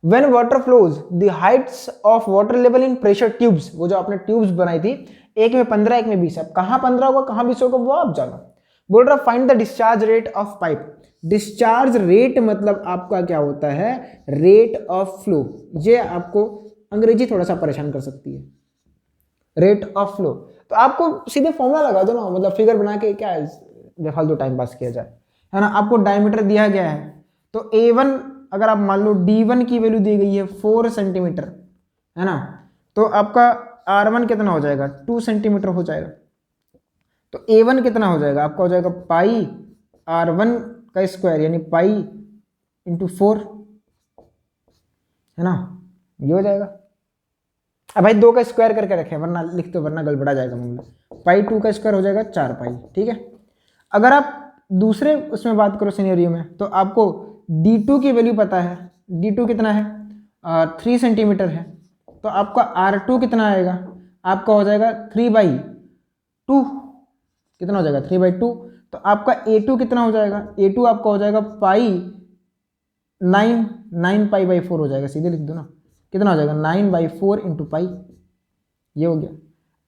When water flows, the heights of water level in pressure tubes, वो जो आपने ट्यूब्स बनाई थी, एक में 15 एक में 20, अब कहाँ 15 होगा कहाँ 20 होगा वो आप जानो। बोल रहा find the discharge rate of pipe. Discharge rate मतलब आपका क्या होता है, रेट ऑफ फ्लो। ये आपको अंग्रेजी थोड़ा सा परेशान कर सकती है, रेट ऑफ फ्लो। तो आपको सीधे फॉर्मूला लगा दो ना, मतलब फिगर बना के क्या बेफालतू टाइम पास किया जाए, है ना। आपको डायमीटर दिया गया है तो A1 अगर आप मान लो D1 की वैल्यू दी गई है 4 सेंटीमीटर, है ना, तो आपका R1 कितना हो जाएगा, 2 सेंटीमीटर हो जाएगा। तो A1 कितना हो जाएगा आपका, हो जाएगा पाई R1 का स्क्वायर यानी पाई इंटू 4, है ना, ये हो जाएगा। अब भाई 2 का स्क्वायर करके रखें वरना लिख दो, वरना गड़बड़ा जाएगा मामला। पाई 2 का स्क्वायर हो जाएगा 4 पाई, ठीक है। अगर आप दूसरे उसमें बात करो सिनेरियो में, तो आपको D2 की वैल्यू पता है, D2 कितना है 3 सेंटीमीटर है, तो आपका R2 कितना आएगा, आपका हो जाएगा 3/2, कितना हो जाएगा 3/2। तो आपका A2 कितना हो जाएगा, A2 आपका हो जाएगा पाई 9 पाई/4 हो जाएगा, सीधे लिख दो ना, कितना हो जाएगा 9/4 इंटू पाई, ये हो गया।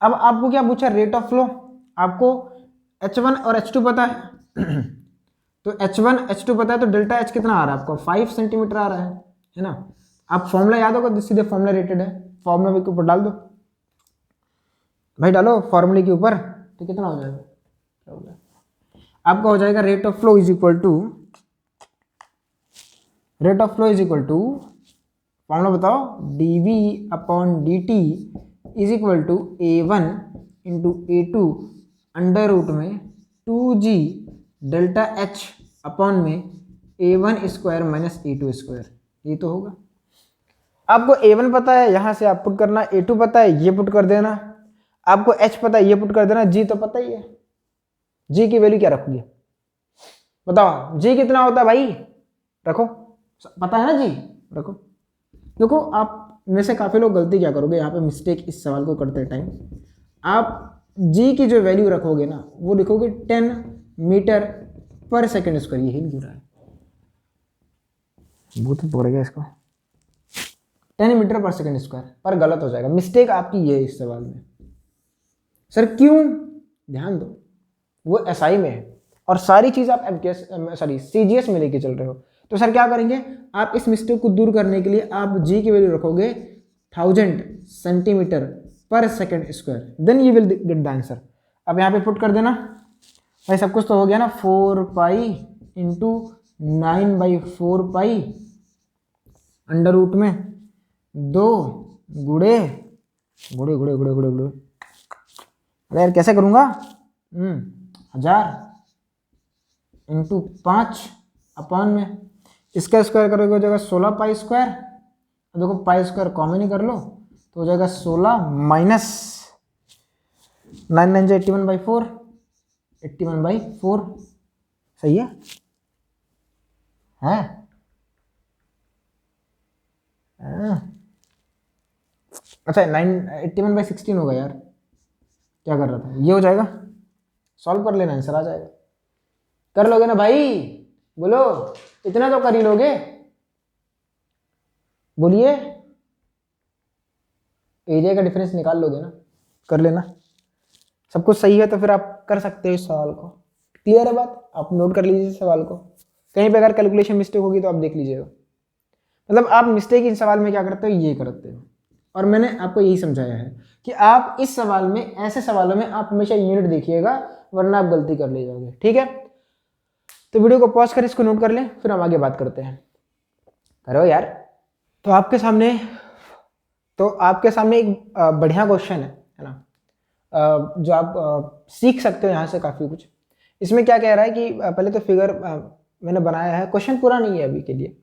अब आपको क्या पूछा, रेट ऑफ फ्लो। आपको H1 और H2 पता है तो H1 H2 पता है, तो डेल्टा H कितना आ रहा है आपको 5 सेंटीमीटर आ रहा है ना। आप फॉर्मूला याद होगा, सीधे फॉर्मूला रेटेड है, फॉर्मूला के ऊपर डाल दो भाई, डालो फॉर्मूले के ऊपर, तो कितना हो जाएगा, क्या हो गया आपका, हो जाएगा rate of flow is equal to, rate of flow is equal to, formula बताओ, dV/dt is equal to A1 into A2 under root में 2G डेल्टा H अपॉन में A1 square minus A2 square, ये तो होगा। आपको A1 पता है, यहां से आप पुट करना, A2 पता है, ये पुट कर देना, आपको H पता है, ये पुट कर देना, G तो पता ही है। G की वैल्यू क्या रखोगे बताओ, G कितना होता है भाई, रखो, पता है ना G, रखो। देखो आप में से काफी लोग गलती क्या करोगे यहाँ पे, मिस्टेक इस सवाल को करते टाइम, आप G की जो वैल्यू रखोगे ना वो लिखोगे 10 मीटर पर सेकेंड स्क्वायर, यही लिख रहा है, वो तो पकड़ गया इसको, 10 मीटर पर सेकेंड स्क्वायर, पर गलत हो जाएगा, मिस्टेक आपकी ये है इस सवाल में। सर क्यों, ध्यान दो, वो SI में है और सारी चीज आप CGS में लेके चल रहे हो, तो सर क्या करेंगे, आप इस मिस्टेक को दूर करने के लिए आप G की वैल्यू रखोगे 1000 centimetre per second square, then you will get the answer. अब यहाँ पे पुट कर देना भाई, सब कुछ तो हो गया ना, 4 pi into 9/4 pi under root में 2 गुड़े गुड़े गुड़े गुड़े गुड़े गुड़े, अरे यार कैसे करूँगा, 1000 इंटू 5 अपान में, इसका स्क्वायर करोगे हो जाएगा 16 पाई स्क्वायर, देखो पाई स्क्वायर कॉमन ही कर लो तो हो जाएगा 16 माइनस 9 9 जो 81/4, 81/4 सही है, अच्छा 81/16 होगा यार, क्या कर रहा था, ये हो जाएगा, सॉल्व कर लेना, आंसर आ जाएगा, कर लोगे ना भाई, बोलो इतना तो कर ही लोगे, बोलिए, एरिया का डिफरेंस निकाल लोगे ना, कर लेना, सब कुछ सही है तो फिर आप कर सकते हो इस सवाल को, क्लियर है बात, आप नोट कर लीजिए सवाल को, कहीं पे अगर कैलकुलेशन मिस्टेक होगी तो आप देख लीजिएगा, मतलब आप मिस्टेक इस सवाल में क्या करते हो, ये करते हो, और मैंने आपको यही समझाया है कि आप इस सवाल में, ऐसे सवालों में आप हमेशा यूनिट देखिएगा, वरना आप गलती कर ले जाओगे, ठीक है। तो वीडियो को पॉज कर इसको नोट कर लें, फिर हम आगे बात करते हैं, करो यार। तो आपके सामने एक बढ़िया क्वेश्चन है ना, जो आप सीख सकते हो यहाँ से काफ़ी कुछ। इसमें क्या कह रहा है कि पहले तो फिगर मैंने बनाया है, क्वेश्चन पूरा नहीं है अभी के लिए,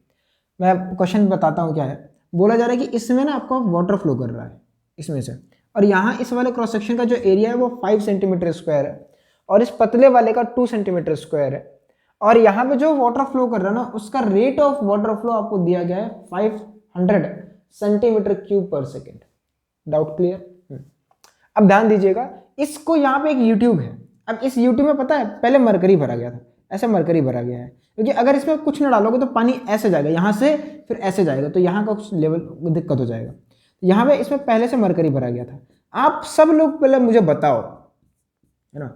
मैं क्वेश्चन बताता हूँ क्या है। बोला जा रहा है कि इसमें ना आपका वाटर फ्लो कर रहा है इसमें से, और यहाँ इस वाले क्रॉस सेक्शन का जो एरिया है वो 5 सेंटीमीटर स्क्वायर है, और इस पतले वाले का 2 सेंटीमीटर स्क्वायर है, और यहाँ पे जो वाटर फ्लो कर रहा है ना उसका रेट ऑफ वाटर फ्लो आपको दिया गया है 500 सेंटीमीटर क्यूब पर सेकेंड। Doubt clear? अब ध्यान दीजिएगा, इसको यहाँ पे एक यूट्यूब है, अब इस यूट्यूब में पता है पहले मरकरी भरा गया था, ऐसे मरकरी भरा गया है, क्योंकि अगर इसमें कुछ ना डालोगे तो पानी ऐसे जाएगा, यहाँ से फिर ऐसे जाएगा, तो यहाँ का कुछ लेवल दिक्कत हो जाएगा। यहाँ पे इसमें पहले से मरकरी भरा गया था। आप सब लोग पहले मुझे बताओ, है ना,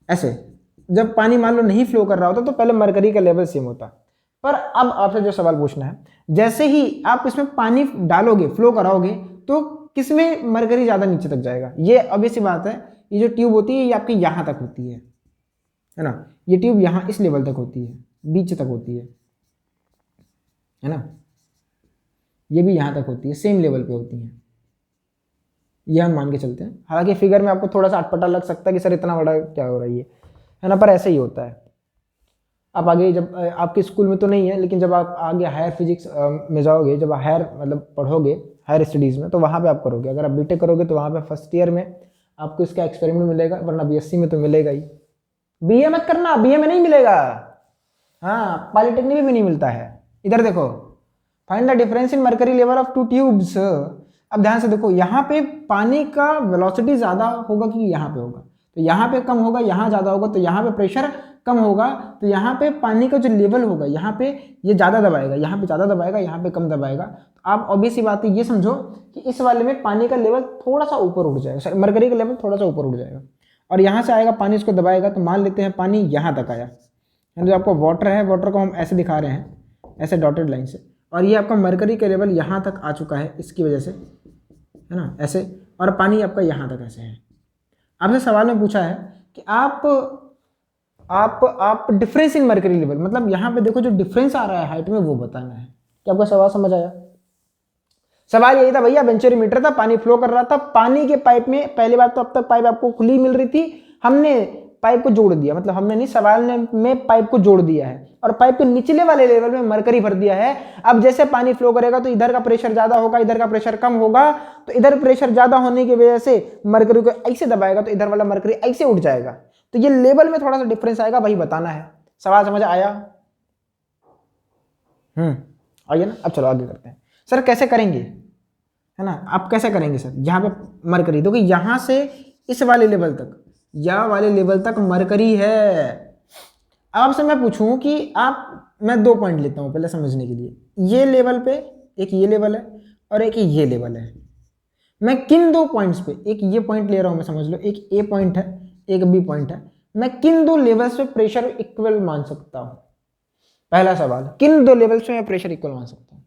ऐसे जब पानी मान लो नहीं फ्लो कर रहा होता तो पहले मरकरी का लेवल सेम होता, पर अब आपसे जो सवाल पूछना है, जैसे ही आप इसमें पानी डालोगे, फ्लो कराओगे, तो किसमें मरकरी ज्यादा नीचे तक जाएगा? ये obvious सी बात है, ये जो ट्यूब होती है ये आपकी यहां तक होती है ना, ये ट्यूब यहां इस लेवल तक होती है, बीच तक होती है ना, ये भी यहां तक होती है, सेम लेवल पे होती है, ये हम मान के चलते हैं। हालांकि फिगर में आपको थोड़ा सा अटपटा लग सकता है कि सर इतना बड़ा क्या हो रहा है ना, पर ऐसे ही होता है। आप आगे जब आपके स्कूल में तो नहीं है, लेकिन जब आप आगे हायर फिजिक्स में जाओगे, जब हायर मतलब पढ़ोगे हायर स्टडीज़ में, तो वहाँ पे आप करोगे। अगर आप बीटेक करोगे तो वहाँ पे फर्स्ट ईयर में आपको इसका एक्सपेरिमेंट मिलेगा, वरना बीएससी में तो मिलेगा ही। बीए मत करना, बीए में नहीं मिलेगा, हाँ पॉलिटेक्निक में नहीं मिलता है। इधर देखो, find the difference in mercury level of two tubes. अब ध्यान से देखो, यहाँ पे पानी का वेलोसिटी ज़्यादा होगा कि यहाँ पे होगा, तो यहाँ पे कम होगा, यहाँ ज़्यादा होगा, तो यहाँ पे प्रेशर कम होगा, तो यहाँ पे पानी का जो लेवल होगा, यहाँ पे ये ज़्यादा दबाएगा, यहाँ पे ज़्यादा दबाएगा, यहाँ पे कम दबाएगा। तो आप ऑब्वियस सी बात है ये समझो कि इस वाले में पानी का लेवल थोड़ा सा ऊपर उठ जाएगा, मरकरी का लेवल थोड़ा सा ऊपर उठ जाएगा, और यहाँ से आएगा पानी, इसको दबाएगा, तो मान लेते हैं पानी यहाँ तक आया, जो आपका वाटर है, वाटर को हम ऐसे दिखा रहे हैं, ऐसे डॉटेड लाइन से, और ये आपका मरकरी का लेवल यहाँ तक आ चुका है इसकी वजह से, है ना, ऐसे, और पानी आपका यहाँ तक ऐसे है। आपसे सवाल में पूछा है कि आप डिफरेंस इन मरकरी लेवल, मतलब यहाँ पे देखो जो डिफरेंस आ रहा है हाइट में वो बताना है। क्या आपका सवाल समझ आया? सवाल यही था भैया, बेंचोमीटर था, पानी फ्लो कर रहा था, पानी के पाइप में पहली बार तो अब तक पाइप आपको खुली मिल रही थी, हमने पाइप को जोड़ दिया, मतलब हमने नहीं, सवाल में पाइप को जोड़ दिया है और पाइप के निचले वाले लेवल में मरकरी भर दिया है। अब जैसे पानी फ्लो करेगा तो इधर का प्रेशर ज्यादा होगा, इधर का प्रेशर कम होगा, तो इधर प्रेशर ज्यादा होने की वजह से मरकरी को ऐसे दबाएगा तो इधर वाला मरकरी ऐसे उठ जाएगा, तो ये लेवल में थोड़ा सा डिफरेंस आएगा, वही बताना है। सवाल समझ आया? आइए ना, अब चलो आगे करते हैं। सर कैसे करेंगे, है ना, आप कैसे करेंगे सर? यहाँ पे मरकरी देखो, यहां से इस वाले लेवल तक, यह वाले लेवल तक मरकरी है। आपसे मैं पूछूं कि मैं 2 पॉइंट लेता हूं पहले समझने के लिए। ये लेवल पे एक ये लेवल है और एक ये लेवल है। मैं किन 2 पॉइंट्स पे, एक ये पॉइंट ले रहा हूं मैं, समझ लो, एक ए पॉइंट है, एक बी पॉइंट है, मैं किन 2 लेवल्स पे प्रेशर इक्वल मान सकता हूं? पहला सवाल, किन 2 लेवल्स पे मैं प्रेशर इक्वल मान सकता हूं?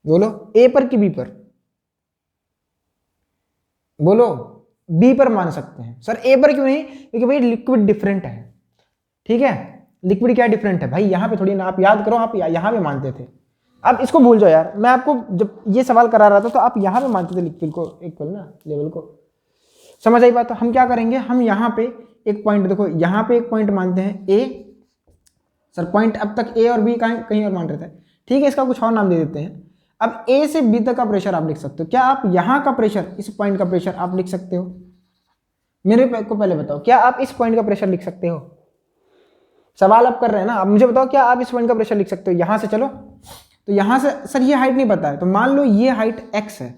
बोलो, ए पर कि बी पर? बोलो, बी पर मान सकते हैं। सर ए पर क्यों नहीं? क्योंकि भाई लिक्विड डिफरेंट है, ठीक है, लिक्विड क्या डिफरेंट है भाई, यहां पे थोड़ी ना, आप याद करो, आप यहां पे मानते थे, अब इसको भूल जाओ यार। मैं आपको जब ये सवाल करा रहा था तो आप यहां पे मानते थे लिक्विड को इक्वल ना, लेवल को। समझ आई बात? तो हम क्या करेंगे, हम यहाँ पे एक पॉइंट, देखो यहाँ पे एक पॉइंट मानते हैं ए। सर पॉइंट अब तक ए और बी कहीं और मान रहे थे, ठीक है, इसका कुछ और नाम दे देते हैं। अब ए से बी तक का प्रेशर आप लिख सकते हो। क्या आप यहां का प्रेशर, इस पॉइंट का प्रेशर आप लिख सकते हो? मेरे को पहले बताओ, क्या आप इस पॉइंट का प्रेशर लिख सकते हो? सवाल आप कर रहे हैं ना, अब मुझे बताओ, क्या आप इस पॉइंट का प्रेशर लिख सकते हो? यहां से चलो, तो यहां से सर ये हाइट नहीं पता है, तो मान लो ये हाइट x है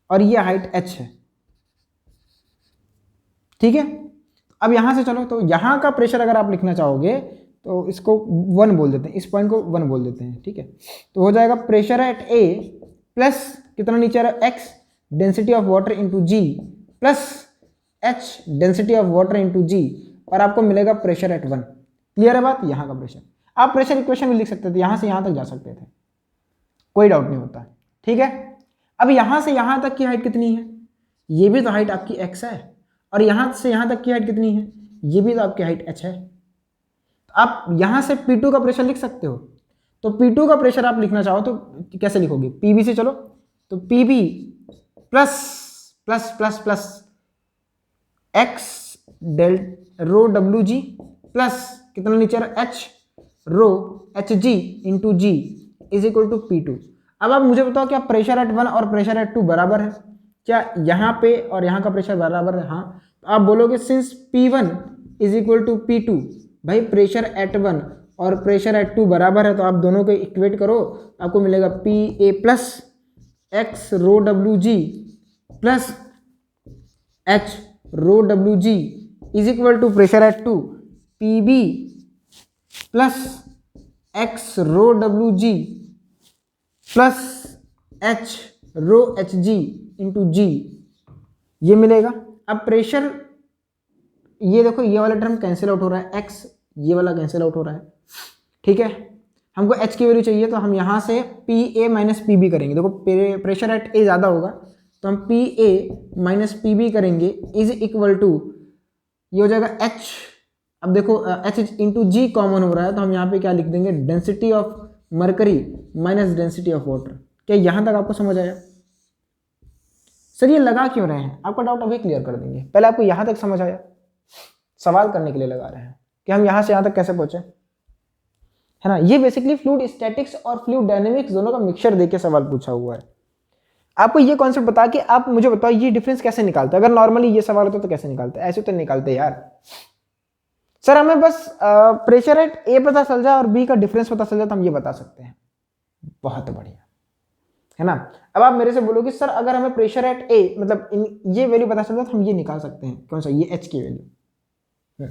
और ये हाइट h है, ठीक है। अब यहां से चलो, तो यहां का प्रेशर अगर आप लिखना चाहोगे तो इसको 1 बोल देते हैं, इस पॉइंट को 1 बोल देते हैं, ठीक है। तो हो जाएगा प्रेशर एट ए प्लस कितना नीचे आ रहा है, x density of water into G plus h density of water into G, और आपको मिलेगा प्रेशर एट 1। क्लियर है बात? यहाँ का प्रेशर आप प्रेशर इक्वेशन भी लिख सकते थे, यहाँ से यहाँ तक जा सकते थे, कोई डाउट नहीं होता, ठीक है। अब यहाँ से यहाँ तक की हाइट कितनी है? ये भी तो हाइट आपकी x है, और यहाँ से यहाँ तक की हाइट कितनी है? ये भी तो आपकी हाइट h है। आप यहां से P2 का प्रेशर लिख सकते हो, तो P2 का प्रेशर आप लिखना चाहो तो कैसे लिखोगे? PB से चलो, तो PB plus plus plus plus x del rho WG plus कितना नीचे h rho HG into G is equal to P2। अब आप मुझे बताओ, क्या प्रेशर एट 1 और प्रेशर एट 2 बराबर है? क्या यहाँ पे और यहाँ का प्रेशर बराबर है? हाँ, तो आप बोलोगे since P1 is equal to P2, भाई प्रेशर एट 1 और प्रेशर एट 2 बराबर है, तो आप दोनों को इक्वेट करो, आपको मिलेगा PA plus x rho WG plus h rho WG is equal to pressure at 2 PB plus x rho WG plus h rho HG into G, ये मिलेगा। अब प्रेशर, ये देखो ये वाला टर्म कैंसिल आउट हो रहा है, x ये वाला कैंसिल आउट हो रहा है, ठीक है। हमको h की वैल्यू चाहिए, तो हम यहाँ से PA माइनस PB करेंगे। देखो प्रेशर एट A ज़्यादा होगा, तो हम PA माइनस PB करेंगे इज इक्वल टू, ये हो जाएगा h। अब देखो h इंटू जी कॉमन हो रहा है, तो हम यहाँ पे क्या लिख देंगे, density of mercury minus density of water. क्या यहाँ तक आपको समझ आया? सर ये लगा क्यों रहे हैं, आपका डाउट अभी क्लियर कर देंगे। पहले आपको यहाँ तक समझ आया, सवाल करने के लिए लगा रहे हैं कि हम यहाँ से यहाँ तक कैसे पहुंचे, है ना। ये बेसिकली फ्लूइड स्टैटिक्स और फ्लूइड डायनेमिक्स दोनों का मिक्सचर देके सवाल पूछा हुआ है। आपको ये कॉन्सेप्ट बता के आप मुझे बताओ ये डिफरेंस कैसे निकालते हैं। अगर नॉर्मली ये सवाल होता तो कैसे निकालते? ऐसे तो निकालते यार। सर हमें बस प्रेशर एट ए पता चल जाए और बी का डिफरेंस पता चल जाए तो हम ये बता सकते हैं। बहुत बढ़िया, है ना। अब आप मेरे से बोलोगे सर अगर हमें प्रेशर एट ए मतलब ये वैल्यू पता चल जाए तो हम ये निकाल सकते हैं, कौन सा, ये एच की वैल्यू,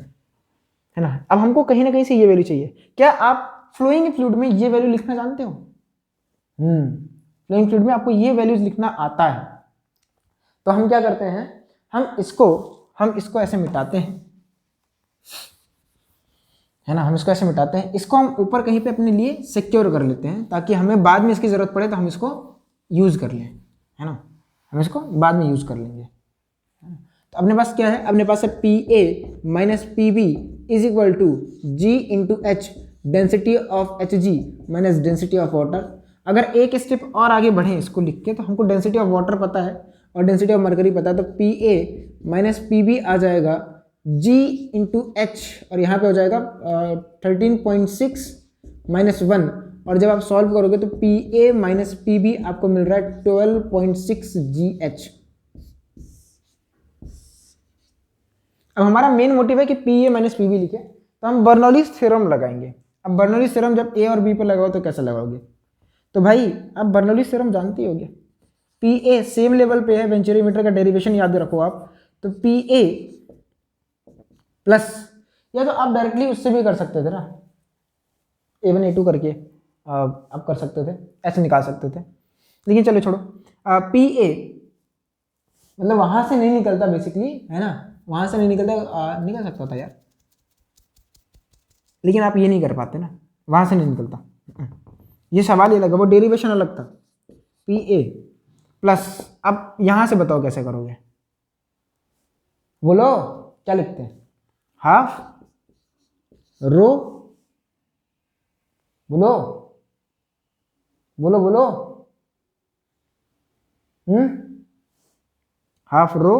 है ना। अब हमको कहीं ना कहीं से ये वैल्यू चाहिए। क्या आप फ्लोइंग फ्लूइड में ये वैल्यू लिखना जानते हो? फ्लोइंग फ्लूइड में आपको ये वैल्यूज लिखना आता है। तो हम क्या करते हैं, हम इसको ऐसे मिटाते हैं, है ना। हम इसको ऐसे मिटाते हैं, इसको हम ऊपर कहीं पे अपने लिए सिक्योर कर लेते हैं ताकि हमें बाद में इसकी जरूरत पड़े तो हम इसको यूज कर लें, है ना। हम इसको बाद में यूज कर लेंगे। तो अपने पास क्या है, अपने पास है PA minus PB is equal to G into H density of HG minus density of water. अगर एक स्टेप और आगे बढ़े इसको लिख के, तो हमको डेंसिटी ऑफ वाटर पता है और डेंसिटी ऑफ मरकरी पता है, तो P A minus P B आ जाएगा जी इंटू एच, और यहाँ पे हो जाएगा 13.6 माइनस 1, और जब आप सॉल्व करोगे तो P A minus P B आपको मिल रहा है 12.6 जी एच। अब हमारा मेन मोटिव है कि P A minus P B लिखे, तो हम बर्नौलीज थ्योरम लगाएंगे। अब बर्नौलीज थ्योरम जब ए और बी पे लगाओ तो कैसे लगाओगे, तो भाई आप बर्नौलीज थ्योरम जानते ही होगे। पी ए सेम लेवल पे है, वेंचुरीमीटर का डेरिवेशन याद रखो आप, तो पी ए प्लस, या तो आप डायरेक्टली उससे भी कर सकते थे ना, A1 A2 करके आप कर सकते थे, ऐसे निकाल सकते थे, लेकिन चलो छोड़ो। पी ए मतलब वहां से नहीं निकलता बेसिकली, है ना, वहां से नहीं निकलता, निकल सकता था यार, लेकिन आप ये नहीं कर पाते ना, वहां से नहीं निकलता। ये सवाल ये लगा, वो डेरिवेशन अलग था। पी ए प्लस, अब यहां से बताओ कैसे करोगे, बोलो क्या लिखते हैं, हाफ रो, बोलो बोलो बोलो, हाफ रो,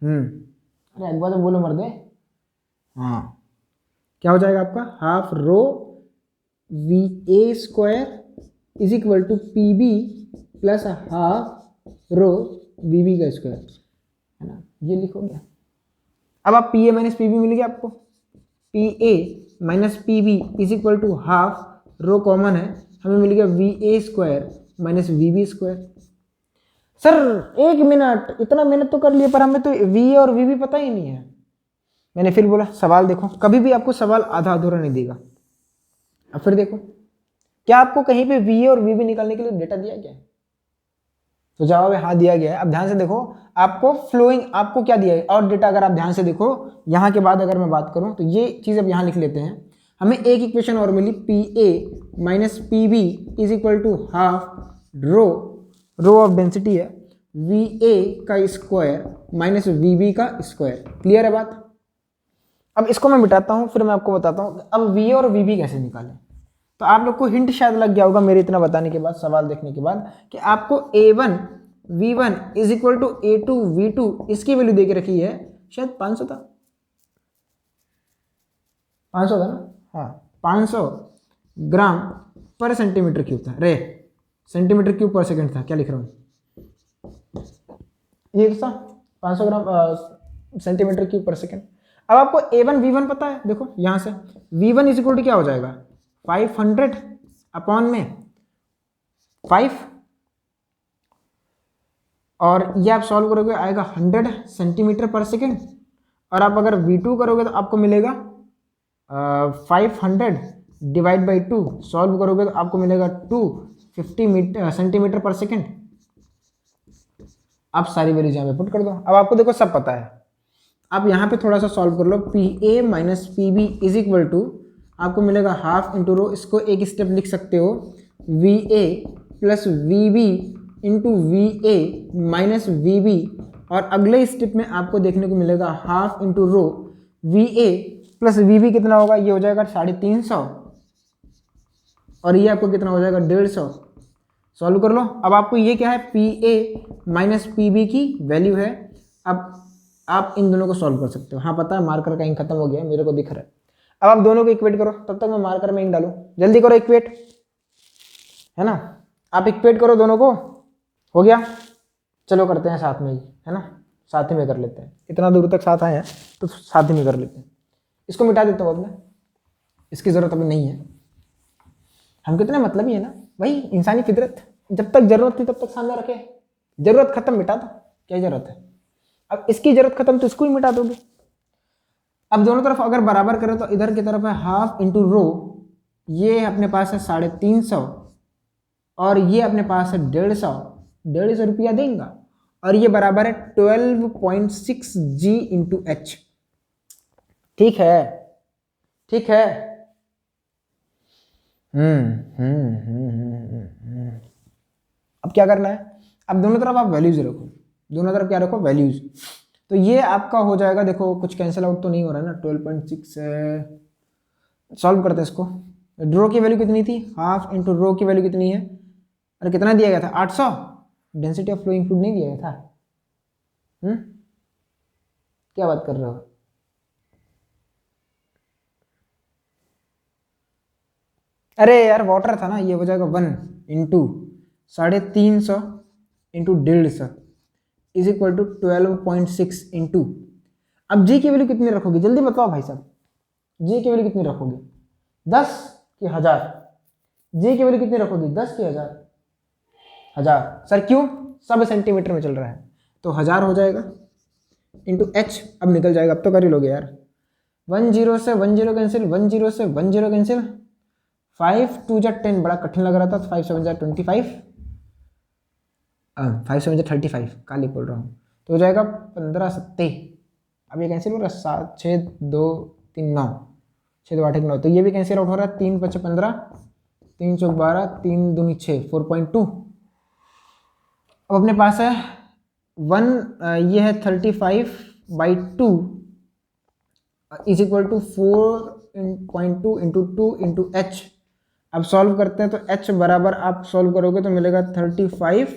अरे एक बार तो बोलो मर्दे, हाँ क्या हो जाएगा आपका, half rho V A square is equal to P B plus half rho V B का स्क्वायर, है ना, ये लिखोगे। अब आप P A minus P B मिल गया आपको, P A minus P B is equal to half rho common है, हमें मिल गया V A square minus V B square. Sir एक मिनट, इतना मेहनत तो कर लिए पर हमें तो वी और वी बी पता ही नहीं है। मैंने फिर बोला सवाल देखो, कभी भी आपको सवाल आधा अधूरा नहीं देगा। अब फिर देखो, क्या आपको कहीं पे वी और वी बी निकालने के लिए डेटा दिया गया है, तो जवाब है हाँ दिया गया है। अब ध्यान से देखो, आपको फ्लोइंग, आपको क्या दिया है और डेटा, अगर आप ध्यान से देखो यहाँ के बाद अगर मैं बात करूँ तो ये चीज़ अब यहाँ लिख लेते हैं। हमें एक इक्वेशन और मिली, P A minus P B is equal to half rho of density है, वी ए का स्क्वायर माइनस वी बी का स्क्वायर। क्लियर है बात। अब इसको मैं मिटाता हूँ, फिर मैं आपको बताता हूँ अब वी और वी बी कैसे निकालें। तो आप लोग को हिंट शायद लग गया होगा मेरे इतना बताने के बाद, सवाल देखने के बाद, कि आपको a1 v1 is equal to a2 v2 इसकी वैल्यू दे के रखी है, शायद 500 था, 500 था ना, हाँ 500 ग्राम पर सेंटीमीटर क्यूब था, रे सेंटीमीटर क्यूब पर सेकंड था, क्या लिख रहा हूँ, ये था 500 ग्राम सेंटीमीटर क्यूब पर सेकंड। अब आपको a1 v1 पता है, देखो यहां से v1 इज इक्वल टू क्या हो जाएगा, 500 अपॉन में 5, और ये आप सॉल्व करोगे आएगा 100 सेंटीमीटर पर सेकेंड, और आप अगर v2 करोगे तो आपको मिलेगा 500 डिवाइड बाई 2, सॉल्व करोगे तो आपको मिलेगा 250 सेंटीमीटर पर सेकेंड। आप सारी वैल्यूज यहाँ पे पुट कर दो। अब आपको देखो सब पता है, आप यहाँ पे थोड़ा सा सॉल्व कर लो, P A minus P B is equal to आपको मिलेगा हाफ इंटू रो, इसको एक स्टेप लिख सकते हो, V A plus V B into V A minus V B, और अगले स्टेप में आपको देखने को मिलेगा half into rho V A plus V B कितना होगा, ये हो जाएगा 350, और ये आपको कितना हो जाएगा 150। सॉल्व कर लो। अब आपको ये क्या है, P A minus P B की वैल्यू है। अब आप इन दोनों को सॉल्व कर सकते हो। हाँ पता है मार्कर का इंक खत्म हो गया, मेरे को दिख रहा है। अब आप दोनों को इक्वेट करो, तब तक मैं मार्कर में इंक डालूं, जल्दी करो इक्वेट, है ना, आप इक्वेट करो दोनों को। हो गया, चलो करते हैं साथ में ही, है ना, साथ ही में कर लेते हैं, इतना दूर तक साथ आए हैं तो साथ ही में कर लेते हैं। इसको मिटा देता हूँ अब मैं, इसकी ज़रूरत अभी नहीं है, हम कितने मतलब ही है ना भाई, इंसानी फितरत, जब तक जरूरत थी तब तक सामने रखे, जरूरत खत्म मिटा दो, क्या जरूरत है, अब इसकी जरूरत खत्म तो इसको ही मिटा दोगे। अब दोनों तरफ अगर बराबर करें तो इधर की तरफ है हाफ इंटू रो, ये अपने पास है 350, और ये अपने पास है 150 रुपया देंगे, और ये बराबर है 12.6 जी इंटू एच। ठीक है, ठीक है। अब क्या करना है, अब दोनों तरफ आप वैल्यूज रखो, दोनों तरफ क्या रखो, वैल्यूज। तो ये आपका हो जाएगा, देखो कुछ कैंसिल आउट तो नहीं हो रहा है ना, 12.6 सॉल्व करते हैं इसको। रो की वैल्यू कितनी थी, हाफ इंटू रो की वैल्यू कितनी है, अरे कितना दिया गया था 800, डेंसिटी ऑफ फ्लोइंग फ्लूइड नहीं दिया था? क्या बात कर रहे हो? अरे यार वाटर था ना, ये हो जाएगा 1 × 350 into 150 is equal to 12.6 into. अब जी की वैल्यू कितनी रखोगे जल्दी बताओ भाई साहब, जी की वैल्यू कितनी रखोगे? 10 कि 1000? जी की वैल्यू कितनी रखोगे, 10 कि 1000? 1000 सर, क्यों? सब सेंटीमीटर में चल रहा है तो 1000 हो जाएगा इंटू एच। अब निकल जाएगा, अब तो कर ही लोगे यार। 10 से 10 कैंसिल, 10 से 10 कैंसिल, 5 2 जा 10, बड़ा कठिन लग रहा था। 5 7 जा 25, 5 7 जा 35, काली बोल रहा हूँ, तो हो जाएगा 15 7। अब ये कैंसिल हो रहा है, 7 6 2 3 9, 6 2 8 1 9, तो ये भी कैंसिल आउट हो रहा है। 3 5 15, 3 4 12, 3 दूनी 6, 4.2। अब अपने पास है 1, ये है 35/2 is equal to 4.2 into 2 into H. अब सॉल्व करते हैं तो h बराबर आप सॉल्व करोगे तो मिलेगा 35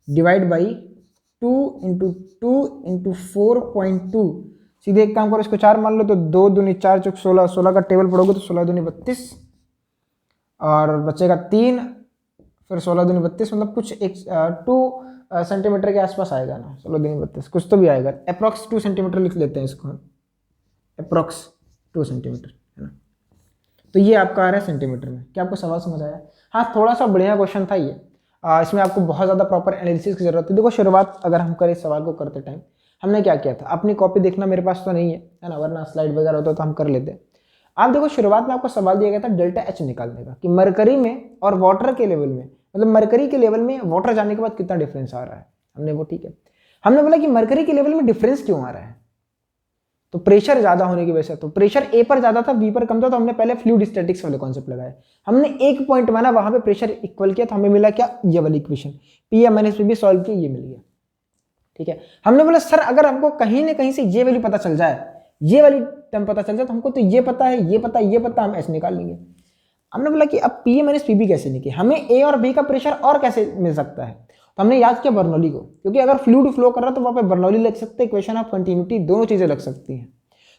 डिवाइड बाई 2 इंटू 2 इंटू 4.2। सीधे एक काम करो, इसको 4 मान लो तो 2 दूनी 4 चौक 16, 16 का टेबल पढ़ोगे तो 16 दूनी 32 और बचेगा 3, फिर 16 दूनी 32, मतलब कुछ 2 सेंटीमीटर के आसपास आएगा ना। 16 दूनी 32 कुछ तो भी आएगा, अप्रॉक्स 2 सेंटीमीटर लिख लेते हैं इसको, अप्रॉक्स 2 सेंटीमीटर है ना। तो ये आपका आ रहा है सेंटीमीटर में। क्या आपको सवाल समझ आया? हाँ, थोड़ा सा बढ़िया क्वेश्चन था ये। इसमें आपको बहुत ज़्यादा प्रॉपर एनालिसिस की जरूरत है। देखो शुरुआत अगर हम करें इस सवाल को करते टाइम, हमने क्या किया था, अपनी कॉपी देखना मेरे पास तो नहीं है ना, वरना स्लाइड वगैरह होता तो हम कर लेते। आप देखो शुरुआत में आपको सवाल दिया गया था डेल्टा एच निकालने का, कि मरकरी में और वाटर के लेवल में, मतलब मरकरी के लेवल में वाटर जाने के बाद कितना डिफरेंस आ रहा है। हमने वो ठीक है, हमने बोला कि मरकरी के लेवल में डिफरेंस क्यों आ रहा है, तो प्रेशर ज्यादा होने की वजह से। तो प्रेशर ए पर ज्यादा था, बी पर कम था, तो हमने पहले फ्लूइड स्टैटिक्स वाले कॉन्सेप्ट लगाए। हमने एक पॉइंट माना, वहां पे प्रेशर इक्वल किया, तो हमें मिला क्या, ये वाली equation, P M minus P B solve किया, ये मिल गया। ठीक है, हमने बोला सर अगर हमको कहीं ना कहीं से ये वैल्यू पता चल जाए, ये वाली टर्म पता चल जाए, तो हमको तो ये पता है, ये पता है, ये पता, हम ऐसे निकाल लेंगे। हमने बोला कि अब P A minus P B कैसे निकले, हमें ए और बी का प्रेशर और कैसे मिल सकता है, तो हमने याद किया बर्नौली को, क्योंकि अगर फ्लूइड फ्लो कर रहा है तो वहां पे बर्नौली लग सकते हैं, इक्वेशन ऑफ कंटिन्यूटी, दोनों चीजें लग सकती हैं।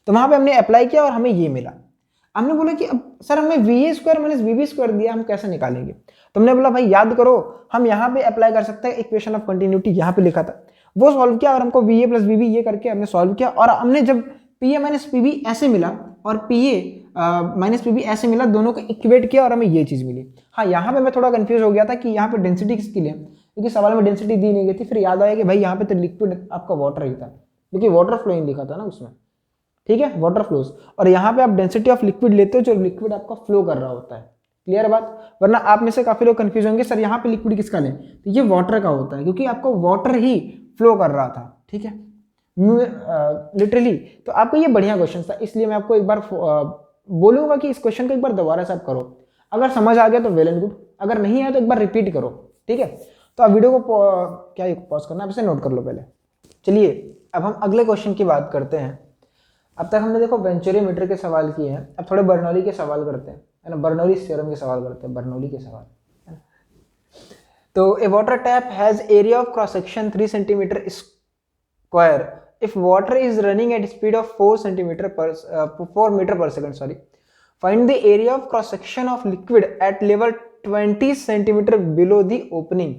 तो वहां पे हमने अप्लाई किया और हमें ये मिला। हमने बोला कि अब सर हमें V A square minus V B square दिया, हम कैसे निकालेंगे? तो हमने बोला भाई याद करो, हम यहाँ पे अप्लाई कर सकते हैं, इक्वेशन ऑफ कंटिन्यूटी यहाँ पे लिखा था, वो सॉल्व किया और हमको V A plus V B ये करके हमने सॉल्व किया, और हमने जब P A minus P B ऐसे मिला और P A minus P B ऐसे मिला, दोनों को इक्वेट किया और हमें ये चीज मिली। हाँ, यहाँ पे मैं थोड़ा कंफ्यूज हो गया था कि यहाँ पे डेंसिटी किसके लिए, क्योंकि सवाल में डेंसिटी दी नहीं गई थी। फिर याद आया कि भाई यहाँ पे तो लिक्विड आपका वाटर ही था, क्योंकि वाटर फ्लोइंग लिखा था ना उसमें। ठीक है, वाटर फ्लोज, और यहाँ पे आप डेंसिटी ऑफ लिक्विड लेते हो, जो लिक्विड आपका फ्लो कर रहा होता है। क्लियर बात? वरना आप में से काफी लोग कंफ्यूज होंगे, सर यहाँ पे लिक्विड किसका लें, तो ये वाटर का होता है, क्योंकि आपको वाटर ही फ्लो कर रहा था। ठीक है, लिटरली। तो आपको ये बढ़िया क्वेश्चन था, इसलिए मैं आपको एक बार बोलूंगा कि इस क्वेश्चन को एक बार दोबारा से आप करो। अगर समझ आ गया तो वेल एंड गुड, अगर नहीं आया तो एक बार रिपीट करो। ठीक है, तो आप वीडियो को क्या पॉज करना है, इसे नोट कर लो पहले। चलिए अब हम अगले क्वेश्चन की बात करते हैं। अब तक हमने देखो वेंचुरीमीटर के सवाल किए हैं, अब थोड़े बर्नौली के सवाल करते हैं, है ना, बर्नौली थ्योरम के सवाल करते हैं, बर्नौली के सवाल। तो a water tap has area of cross section 3 centimetre square if water is running at speed of 4 metre per second, sorry, find the area of cross section of liquid at level 20 centimetre below the opening.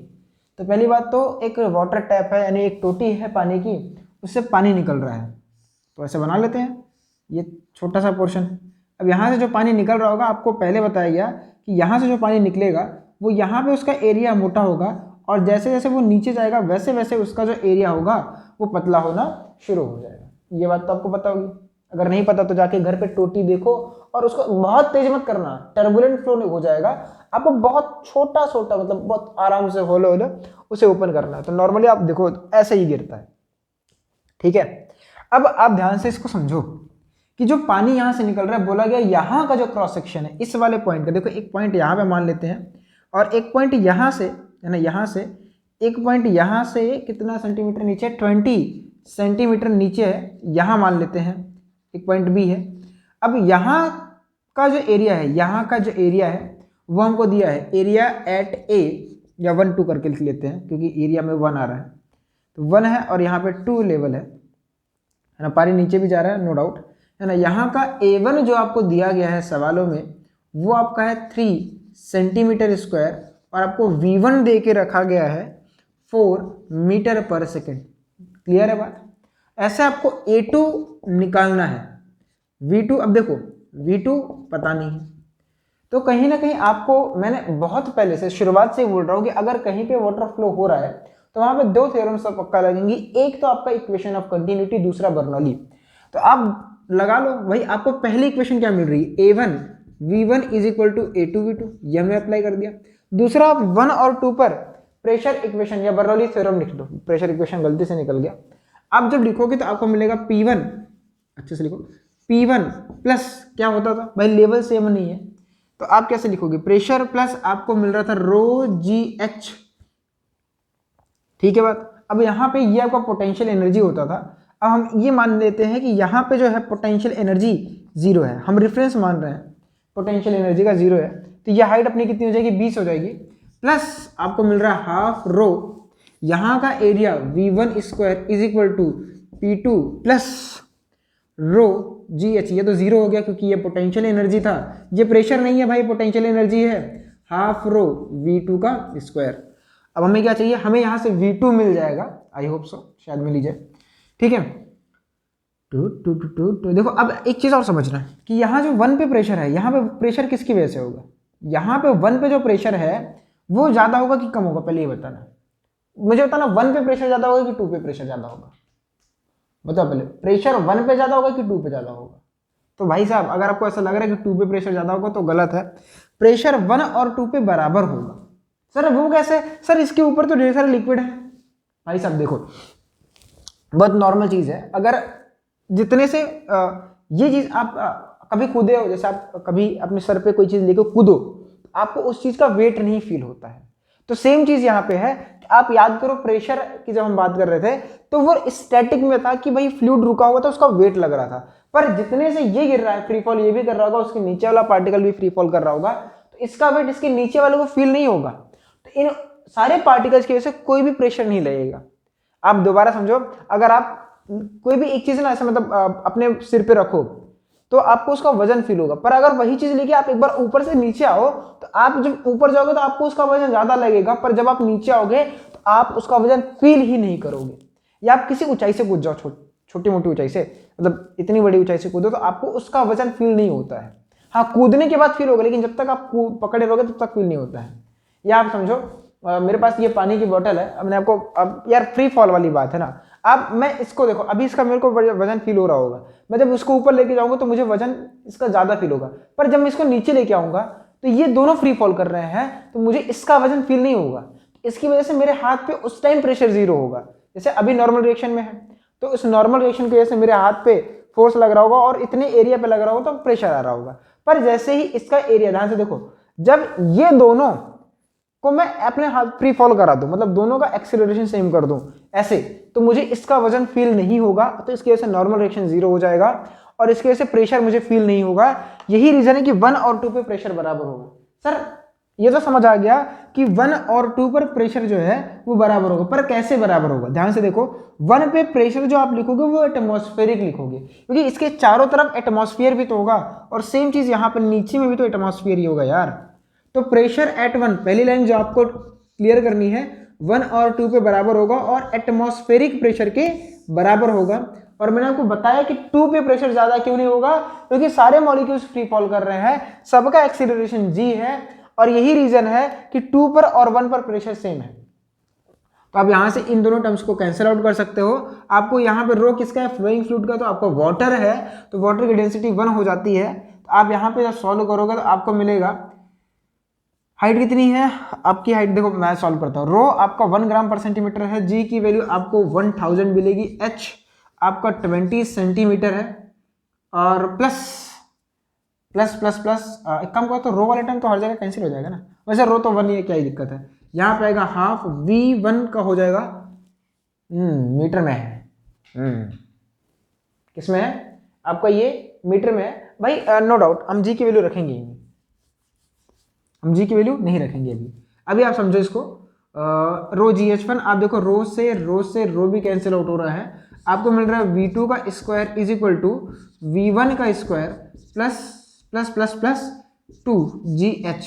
तो पहली बात तो एक water tap है, यानी एक टोटी है पानी की, उससे पानी निकल रहा है, तो ऐसे बना लेते हैं ये छोटा सा पोर्शन। अब यहाँ से जो पानी निकल रहा होगा, आपको पहले बताया गया कि यहाँ से जो पानी निकलेगा वो यहाँ पे उसका एरिया मोटा होगा, और जैसे जैसे वो नीचे जाएगा वैसे वैसे उसका जो एरिया होगा वो पतला होना शुरू हो जाएगा। ये बात तो आपको पता होगी, अगर नहीं पता तो जाके घर पे टोटी देखो, और उसको बहुत तेज मत करना, टर्बुलेंट फ्लो हो जाएगा, आपको बहुत छोटा छोटा, मतलब बहुत आराम से होलो होलो उसे ओपन करना है। तो नॉर्मली आप देखो ऐसे ही गिरता है। ठीक है, अब आप ध्यान से इसको समझो कि जो पानी यहाँ से निकल रहा है, बोला गया यहाँ का जो क्रॉस सेक्शन है इस वाले पॉइंट का, देखो एक पॉइंट यहाँ पे मान लेते हैं, और एक पॉइंट यहाँ से, है ना, यहाँ से एक पॉइंट यहाँ से कितना सेंटीमीटर नीचे, 20 सेंटीमीटर नीचे है, यहाँ मान लेते हैं एक पॉइंट बी है। अब यहाँ का जो एरिया है, यहाँ का जो एरिया है वो हमको दिया है, एरिया एट ए या 1 2 करके लिख लेते हैं क्योंकि एरिया में 1 आ रहा है, तो 1 है और यहाँ पे 2 लेवल है ना, पानी नीचे भी जा रहा है नो डाउट, है ना। यहाँ का A1 जो आपको दिया गया है सवालों में वो आपका है 3 सेंटीमीटर स्क्वायर और आपको V1 दे के रखा गया है 4 मीटर पर सेकेंड। क्लियर है बात? ऐसे आपको A2 निकालना है। V2 अब देखो V2 पता नहीं है, तो कहीं ना कहीं आपको, मैंने बहुत पहले से शुरुआत से बोल रहा हूँ कि अगर कहीं पे वाटर फ्लो हो रहा है तो वहां पे 2 थ्योरम्स तो पक्का लगेंगी, एक तो आपका इक्वेशन ऑफ कंटिन्यूटी, दूसरा बर्नौली। तो आप लगा लो भाई, आपको पहली इक्वेशन क्या मिल रही है, A1 V1 is equal to A2 V2, ये हमने अप्लाई कर दिया। दूसरा आप 1 और 2 पर प्रेशर इक्वेशन या बर्नौली थ्योरम लिख दो, प्रेशर इक्वेशन गलती से निकल गया। आप जब लिखोगे तो आपको मिलेगा P1, अच्छे से लिखो, P1 प्लस क्या होता था भाई, लेवल सेम नहीं है तो आप कैसे लिखोगे, प्रेशर प्लस आपको मिल रहा था रो जी एच, ठीक है बात। अब यहाँ पे ये आपका पोटेंशियल एनर्जी होता था, अब हम ये मान लेते हैं कि यहाँ पे जो है पोटेंशियल एनर्जी 0 है, हम रेफरेंस मान रहे हैं पोटेंशियल एनर्जी का 0 है, तो ये हाइट अपनी कितनी हो जाएगी, 20 हो जाएगी, प्लस आपको मिल रहा है हाफ रो, यहाँ का area V1 square is equal to P2 plus rho G H, ये तो 0 हो गया क्योंकि ये पोटेंशियल एनर्जी था, ये प्रेशर नहीं है भाई, पोटेंशियल एनर्जी है, हाफ रो V2 का स्क्वायर। अब हमें क्या चाहिए, हमें यहाँ से V2 मिल जाएगा, आई होप सो, शायद मिल ही जाए, ठीक है। टू देखो अब एक चीज़ और समझना कि यहाँ जो 1 पे प्रेशर है, यहाँ पे प्रेशर किसकी वजह से होगा, यहाँ पे 1 पे जो प्रेशर है वो ज़्यादा होगा कि कम होगा, पहले ये बताना मुझे, बताना 1 पे प्रेशर ज़्यादा होगा कि 2 पे प्रेशर ज़्यादा होगा, बताओ पहले, प्रेशर 1 पे ज़्यादा होगा कि 2 पे ज़्यादा होगा। तो भाई साहब अगर आपको ऐसा लग रहा है कि 2 पे प्रेशर ज़्यादा होगा तो गलत है, प्रेशर 1 और 2 पे बराबर होगा। सर वो कैसे, सर इसके ऊपर तो ढेर सारे लिक्विड है। भाई साहब देखो बहुत नॉर्मल चीज़ है, अगर जितने से ये चीज़ आप कभी कूदे हो, जैसे आप कभी अपने सर पे कोई चीज़ लेके कूदो, आपको उस चीज़ का वेट नहीं फील होता है, तो सेम चीज़ यहाँ पे है। आप याद करो प्रेशर की जब हम बात कर रहे थे तो वो स्टैटिक में था कि भाई फ्लूइड रुका हुआ था, उसका वेट लग रहा था, पर जितने से ये गिर रहा है फ्री फॉल, ये भी कर रहा होगा, उसके नीचे वाला पार्टिकल भी फ्री फॉल कर रहा होगा, तो इसका वेट इसके नीचे वाले को फील नहीं होगा, तो इन सारे पार्टिकल्स की वजह से कोई भी प्रेशर नहीं लगेगा। आप दोबारा समझो, अगर आप कोई भी एक चीज ना ऐसा मतलब अपने सिर पे रखो तो आपको उसका वजन फील होगा, पर अगर वही चीज लेके आप एक बार ऊपर से नीचे आओ तो आप जब ऊपर जाओगे तो आपको उसका वजन ज्यादा लगेगा, पर जब आप नीचे आओगे तो आप उसका वजन फील ही नहीं करोगे। या आप किसी ऊंचाई से कूद जाओ, छोटी मोटी ऊंचाई से, मतलब इतनी बड़ी ऊंचाई से कूदो तो आपको उसका वजन फील नहीं होता है। हाँ कूदने के बाद फील होगा, लेकिन जब तक आप पकड़े रहोगे तब तक फील नहीं होता है। या आप समझो मेरे पास ये पानी की बोतल है, अब मैंने आपको, अब यार फ्री फॉल वाली बात है ना, अब मैं इसको देखो, अभी इसका मेरे को वजन फील हो रहा होगा, मैं जब उसको ऊपर लेके जाऊंगा तो मुझे वजन इसका ज्यादा फील होगा, पर जब मैं इसको नीचे लेके आऊंगा तो ये दोनों फ्री फॉल कर रहे हैं तो मुझे इसका वजन फील नहीं होगा, इसकी वजह से मेरे हाथ पे उस टाइम प्रेशर 0 होगा। जैसे अभी नॉर्मल रिएक्शन में है तो इस नॉर्मल रिएक्शन की वजह से मेरे हाथ पे फोर्स लग रहा होगा और इतने एरिया पे लग रहा होगा तो प्रेशर आ रहा होगा, पर जैसे ही इसका एरिया, ध्यान से देखो, जब ये दोनों को मैं अपने हाथ फ्री फॉल करा दूं, मतलब दोनों का एक्सीलरेशन सेम कर दूं ऐसे, तो मुझे इसका वजन फील नहीं होगा, तो इसकी वजह से नॉर्मल रिएक्शन 0 हो जाएगा और इसकी वजह से प्रेशर मुझे फील नहीं होगा। यही रीजन है कि 1 और 2 पे प्रेशर बराबर होगा। सर ये तो समझ आ गया कि 1 और 2 पर प्रेशर जो है वो बराबर होगा, पर कैसे बराबर होगा, ध्यान से देखो, 1 पे प्रेशर जो आप लिखोगे वो एटमॉस्फेरिक लिखोगे, क्योंकि इसके चारों तरफ एटमॉस्फेयर भी तो होगा, और सेम चीज यहाँ पर नीचे में भी तो एटमॉस्फेयर ही होगा यार। तो प्रेशर एट 1, पहली लाइन जो आपको क्लियर करनी है, 1 और 2 पे बराबर होगा और एटमॉस्फेरिक प्रेशर के बराबर होगा। और मैंने आपको बताया कि 2 पे प्रेशर ज्यादा क्यों नहीं होगा, क्योंकि सारे मॉलिक्यूल्स फ्री फॉल कर रहे हैं, सबका एक्सीलरेशन g है, और यही रीजन है कि 2 पर और 1 पर प्रेशर सेम है। तो आप यहां से इन दोनों टर्म्स को कैंसिल आउट कर सकते हो। आपको यहाँ पे रो किसका है, फ्लोइंग फ्लूइड का, तो आपको वाटर है, तो वाटर की डेंसिटी 1 हो जाती है। तो आप यहाँ पे जब सॉल्व करोगे तो आपको मिलेगा, हाइट कितनी है आपकी, हाइट देखो मैं सॉल्व करता हूँ, रो आपका 1 ग्राम पर सेंटीमीटर है, जी की वैल्यू आपको 1000 मिलेगी, एच आपका 20 सेंटीमीटर है, और प्लस प्लस प्लस प्लस एक काम करो तो रो वाले टर्म तो हर जगह कैंसिल हो जाएगा ना, वैसे रो तो 1 ही है, क्या ही दिक्कत है। यहाँ पे आएगा हाफ V1 का हो जाएगा, मीटर में है, किसमें है आपका, ये मीटर में है भाई, नो डाउट हम जी की वैल्यू रखेंगे ही नहीं, हम जी की वैल्यू नहीं रखेंगे अभी। अभी आप समझो इसको, रो जी एच वन, आप देखो रो से रो भी कैंसिल आउट हो रहा है, आपको मिल रहा है वी टू का square is equal to V one का square plus plus plus plus two G H.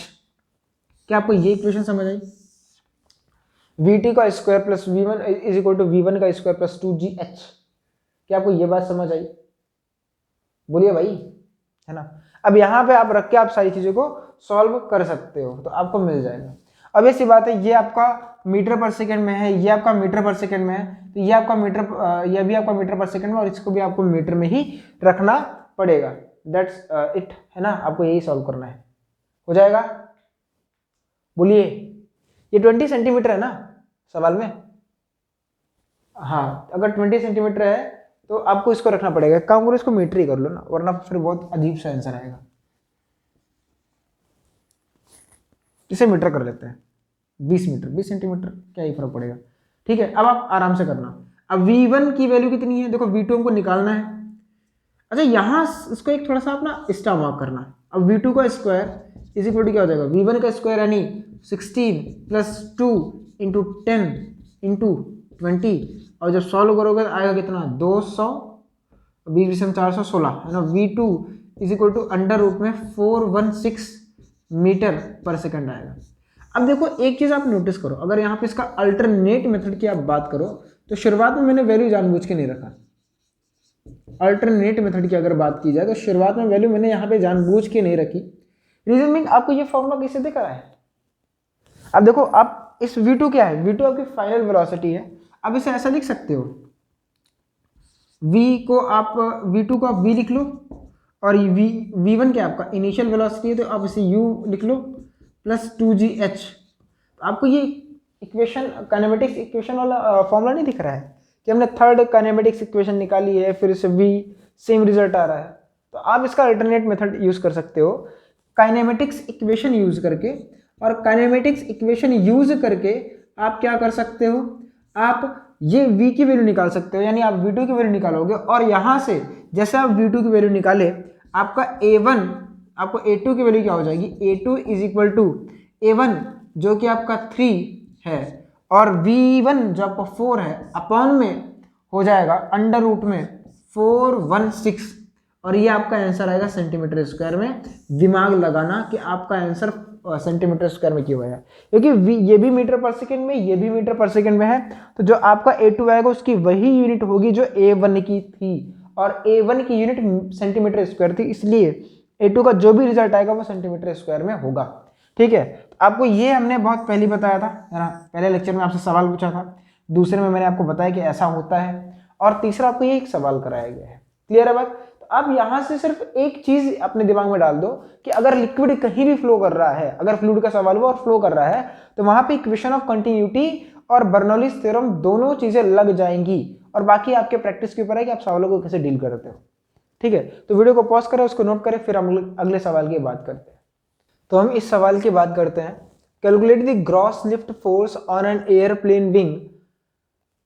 क्या आपको ये इक्वेशन समझ आई? वी टी का square plus V one is equal to V one का square plus two G H. क्या आपको ये बात समझ आई? बोलिए भाई, है ना। अब यहाँ पे आप रख के आप सारी चीज़ों को सॉल्व कर सकते हो तो आपको मिल जाएगा। अब ऐसी बात है, ये आपका मीटर पर सेकंड में है, ये आपका मीटर पर सेकंड में है, तो ये आपका मीटर, ये भी आपका मीटर पर सेकंड में, और इसको भी आपको मीटर में ही रखना पड़ेगा। दैट्स इट, है ना। आपको यही सॉल्व करना है, हो जाएगा। बोलिए, ये 20 सेंटीमीटर है ना सवाल में? हाँ, अगर 20 सेंटीमीटर है तो आपको इसको रखना पड़ेगा। एक काम करो, इसको मीटर ही कर लो ना, वरना फिर बहुत अजीब सा आंसर आएगा। इसे मीटर कर लेते हैं, 20 मीटर, 20 सेंटीमीटर, क्या ही फर्क पड़ेगा। ठीक है, अब आप आराम से करना। अब V1 की वैल्यू कितनी है, देखो V2 हमको निकालना है। अच्छा, यहाँ इसको एक थोड़ा सा अपना स्टार मार्क करना है। अब V2 का स्क्वायर इज इक्वल टू क्या हो जाएगा, V1 का स्क्वायर यानी 16 प्लस 2 इंटू 10 इंटू 20, और जब सॉल्व करोगे तो आएगा कितना, 200, 20 में 416, है ना। V2 is equal to under root में 416 मीटर पर सेकंड आएगा। अब देखो एक चीज़ आप नोटिस करो, अगर यहाँ पे इसका अल्टरनेट मेथड की आप बात करो तो शुरुआत में मैंने वैल्यू जानबूझ के नहीं रखा। अल्टरनेट मेथड की अगर बात की जाए तो शुरुआत में वैल्यू मैंने यहाँ पे जानबूझ के नहीं रखी। रीजन मीन आपको ये फॉर्मूला कैसे दिख रहा है। अब देखो, आप इस V2 क्या है, V2 आपकी फाइनल वेलोसिटी है। अब इसे ऐसा लिख सकते हो, V को आप V2 को आप V लिख लो, और V1 क्या आपका इनिशियल वेलोसिटी है, तो आप इसे U लिख लो प्लस 2gh। आपको ये इक्वेशन, काइनेमेटिक्स इक्वेशन वाला फॉर्मूला नहीं दिख रहा है कि हमने थर्ड काइनेमेटिक्स इक्वेशन निकाली है, फिर इसे V सेम रिजल्ट आ रहा है। तो आप इसका अल्टरनेट मेथड यूज कर सकते हो, काइनेमेटिक्स इक्वेशन यूज करके। और काइनेमेटिक्स इक्वेशन यूज करके आप क्या कर सकते हो, आप ये V की वैल्यू निकाल सकते हो, यानी आप V2 की वैल्यू निकालोगे, और यहाँ से जैसे आप V2 की वैल्यू निकाले, आपका A1, आपको A2 की वैल्यू क्या हो जाएगी, A2 is equal to A1 जो कि आपका 3 है, और V1 जो आपका 4 है, अपॉन में हो जाएगा अंडर रूट में 416, और ये आपका आंसर आएगा सेंटीमीटर स्क्वायर में। दिमाग लगाना कि आपका आंसर सेंटीमीटर स्क्वायर में क्यों है, क्योंकि ये भी मीटर पर सेकंड में, ये भी मीटर पर सेकंड में है, तो जो आपका A2 आएगा उसकी वही यूनिट होगी जो A1 की थी, और A1 की यूनिट सेंटीमीटर स्क्वायर थी, इसलिए A2 का जो भी रिजल्ट आएगा वो सेंटीमीटर स्क्वायर में होगा। ठीक है, तो आपको ये हमने बहुत पहले बताया था, है ना। पहले लेक्चर में आपसे सवाल पूछा था, दूसरे में मैंने आपको बताया कि ऐसा होता है, और तीसरा आपको ये एक सवाल कराया गया है। क्लियर है बात? तो आप यहाँ से सिर्फ एक चीज अपने दिमाग में डाल दो कि अगर लिक्विड कहीं भी फ्लो कर रहा है, अगर फ्लूइड का सवाल हुआ और फ्लो कर रहा है, तो वहां पे इक्वेशन ऑफ कंटिन्यूटी और बर्नौलीज थ्योरम दोनों चीजें लग जाएंगी, और बाकी आपके प्रैक्टिस के ऊपर है कि आप सवालों को कैसे डील करते हो। ठीक है, तो वीडियो को पॉज करें, उसको नोट करें, फिर हम अगले सवाल की बात करते हैं। तो हम इस सवाल की बात करते हैं, calculate the gross lift force on an airplane wing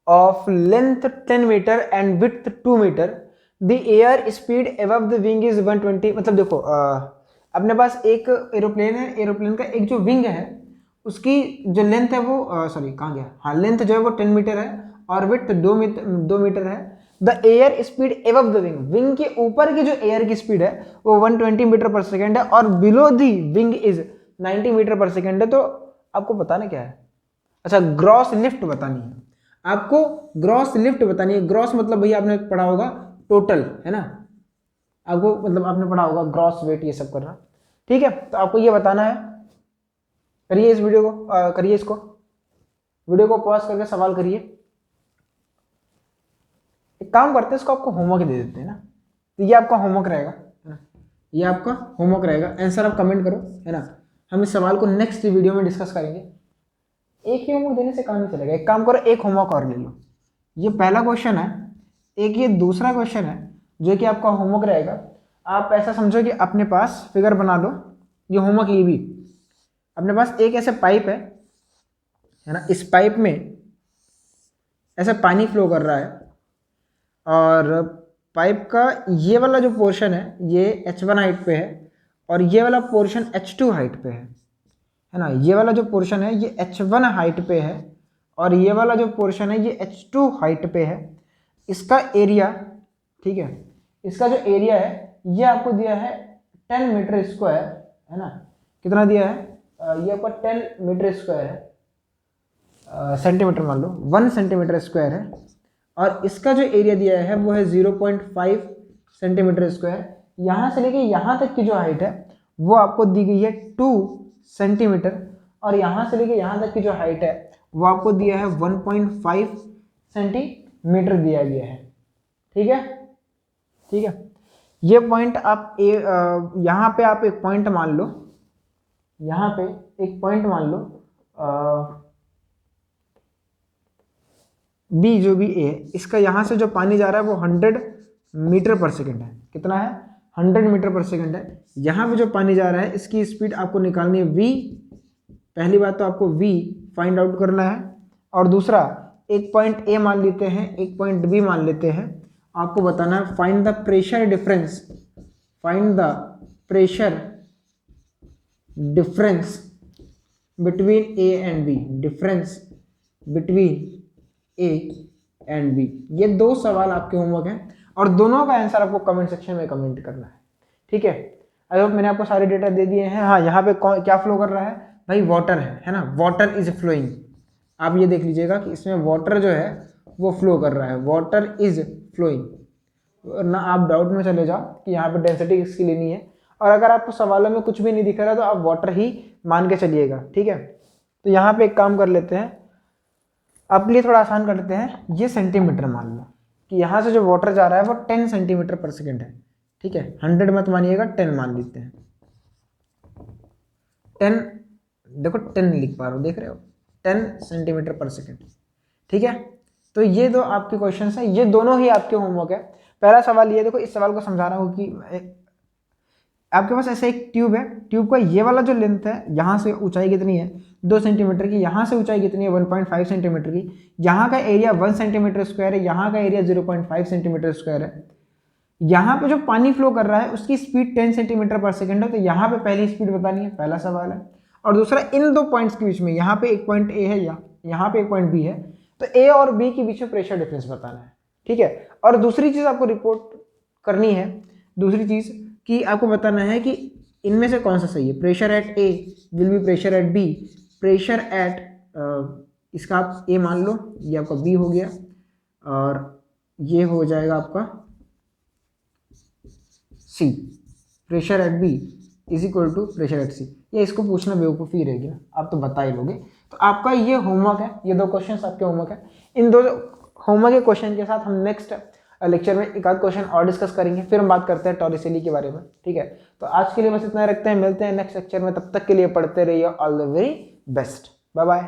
of length 10 metre and width 2 metre, the air speed above the wing is 120। मतलब देखो, अपने पास एक एरोप्लेन है, एरोप्लेन का एक जो विंग है उसकी जो लेंथ है वो सॉरी कहाँ गया, हाँ, लेंथ जो है वो 10 मीटर है, और विड्थ 2 मीटर है। The air speed above the wing, wing के ऊपर की जो एयर की स्पीड है वो 120 मीटर पर सेकेंड है, और below the wing is 90 metre per second है। तो आपको बताना क्या है, अच्छा, ग्रॉस लिफ्ट बतानी है आपको, ग्रॉस लिफ्ट बतानी है। ग्रॉस मतलब भैया आपने पढ़ा होगा टोटल, है ना, आपको मतलब आपने पढ़ा होगा ग्रॉस वेट ये सब करना। ठीक है, तो आपको ये बताना है। करिए इस वीडियो को, करिए इसको, वीडियो को पॉज करके सवाल करिए। एक काम करते हैं, इसको आपको होमवर्क दे देते हैं ना, तो ये आपका होमवर्क रहेगा, है ना, ये आपका होमवर्क रहेगा। आंसर आप कमेंट करो, है ना। हम इस सवाल को नेक्स्ट वीडियो में डिस्कस करेंगे। एक ही होमवर्क देने से काम नहीं चलेगा, एक काम करो, एक होमवर्क और ले लो। ये पहला क्वेश्चन है, एक ये दूसरा क्वेश्चन है जो कि आपका होमवर्क रहेगा। आप ऐसा समझो कि अपने पास फिगर बना लो, ये होमवर्क ये भी, अपने पास एक ऐसे पाइप है ना, इस पाइप में ऐसे पानी फ्लो कर रहा है, और पाइप का ये वाला जो पोर्शन है ये H1 हाइट पे है, और ये वाला पोर्शन H2 हाइट पे है है ना, ये वाला जो पोर्शन है ये h1 हाइट पे है और ये वाला जो पोर्शन है ये h2 हाइट पे है। इसका एरिया, ठीक है, इसका जो एरिया है ये आपको दिया है 10 मीटर स्क्वायर, है ना, कितना दिया है, ये आपको 10 मीटर स्क्वायर है, सेंटीमीटर मान लो 1 सेंटीमीटर स्क्वायर है। और इसका जो एरिया दिया है वो है 0.5 सेंटीमीटर स्क्वायर। यहाँ से लेके यहाँ तक की जो हाइट है वो आपको दी गई है 2 सेंटीमीटर और यहाँ से लेके यहाँ तक की जो हाइट है वो आपको दिया है 1.5 सेंटीमीटर दिया गया है। ठीक है, ठीक है, ये पॉइंट आप यहाँ पे आप एक पॉइंट मान लो, यहाँ पे एक पॉइंट मान लो बी, जो भी ए है, इसका यहाँ से जो पानी जा रहा है वो 100 मीटर पर सेकेंड है। कितना है, 100 मीटर पर सेकेंड है। यहाँ पे जो पानी जा रहा है इसकी स्पीड आपको निकालनी है v। पहली बात तो आपको v फाइंड आउट करना है और दूसरा एक पॉइंट ए मान लेते हैं, एक पॉइंट बी मान लेते हैं। आपको बताना है find the pressure difference, find the pressure difference between A and B, difference between A and B. ये दो सवाल आपके होमवर्क हैं और दोनों का आंसर आपको कमेंट सेक्शन में कमेंट करना है। ठीक है, आई होप मैंने आपको सारे डेटा दे दिए हैं। हाँ, यहाँ पे क्या फ्लो कर रहा है भाई, वाटर है ना, वाटर इज फ्लोइंग। आप ये देख लीजिएगा कि इसमें वाटर जो है वो फ्लो कर रहा है, वाटर इज फ्लोइंग। ना आप डाउट में चले जाओ कि यहाँ पे डेंसिटी किसकी लेनी है, और अगर आपको सवालों में कुछ भी नहीं दिख रहा तो आप वाटर ही मान के चलिएगा। ठीक है, तो यहाँ पे एक काम कर लेते हैं, आपके लिए थोड़ा आसान कर लेते हैं। ये सेंटीमीटर मान लो कि यहाँ से जो वाटर जा रहा है वो 10 सेंटीमीटर पर सेकेंड है। ठीक है, 100 मत मानिएगा, 10 मान लेते हैं। 10, देखो 10 लिख पा रहा हूँ, देख रहे हो, 10 सेंटीमीटर पर सेकेंड। ठीक है, तो ये दो आपके क्वेश्चन हैं, ये दोनों ही आपके होमवर्क है। पहला सवाल ये देखो, इस सवाल को समझा रहा हूँ कि आपके पास ऐसे एक ट्यूब है, ट्यूब का ये वाला जो लेंथ है, यहाँ से ऊंचाई कितनी है 2 सेंटीमीटर की, यहाँ से ऊंचाई कितनी है 1.5 सेंटीमीटर की, यहाँ का एरिया 1 सेंटीमीटर स्क्वायर है, यहाँ का एरिया 0.5 सेंटीमीटर स्क्वायर है। यहाँ पे जो पानी फ्लो कर रहा है उसकी स्पीड 10 सेंटीमीटर पर सेकेंड है, तो यहाँ पे पहली स्पीड बतानी है, पहला सवाल है। और दूसरा, इन दो पॉइंट्स के बीच में, यहाँ पे एक पॉइंट ए है, यहाँ पे एक पॉइंट बी है, तो ए और बी के बीच में प्रेशर डिफरेंस बताना है। ठीक है, और दूसरी चीज़ आपको रिपोर्ट करनी है, दूसरी चीज़ कि आपको बताना है कि इनमें से कौन सा सही है। Pressure at A will be pressure at B, pressure at इसका आप ए मान लो, ये आपका बी हो गया, और ये हो जाएगा आपका C. Pressure at B is equal to pressure at C. ये इसको पूछना बेवकूफ़ी रहेगी ना, आप तो बता ही लोगे। तो आपका ये होमवर्क है, ये दो क्वेश्चन आपके होमवर्क है। इन दो होमवर्क के क्वेश्चन के साथ हम नेक्स्ट लेक्चर में एक आध क्वेश्चन और डिस्कस करेंगे, फिर हम बात करते हैं टॉरिसेली के बारे में। ठीक है, तो आज के लिए बस इतना रखते हैं, मिलते हैं नेक्स्ट लेक्चर में, तब तक के लिए पढ़ते रहिए। All the very best, bye bye.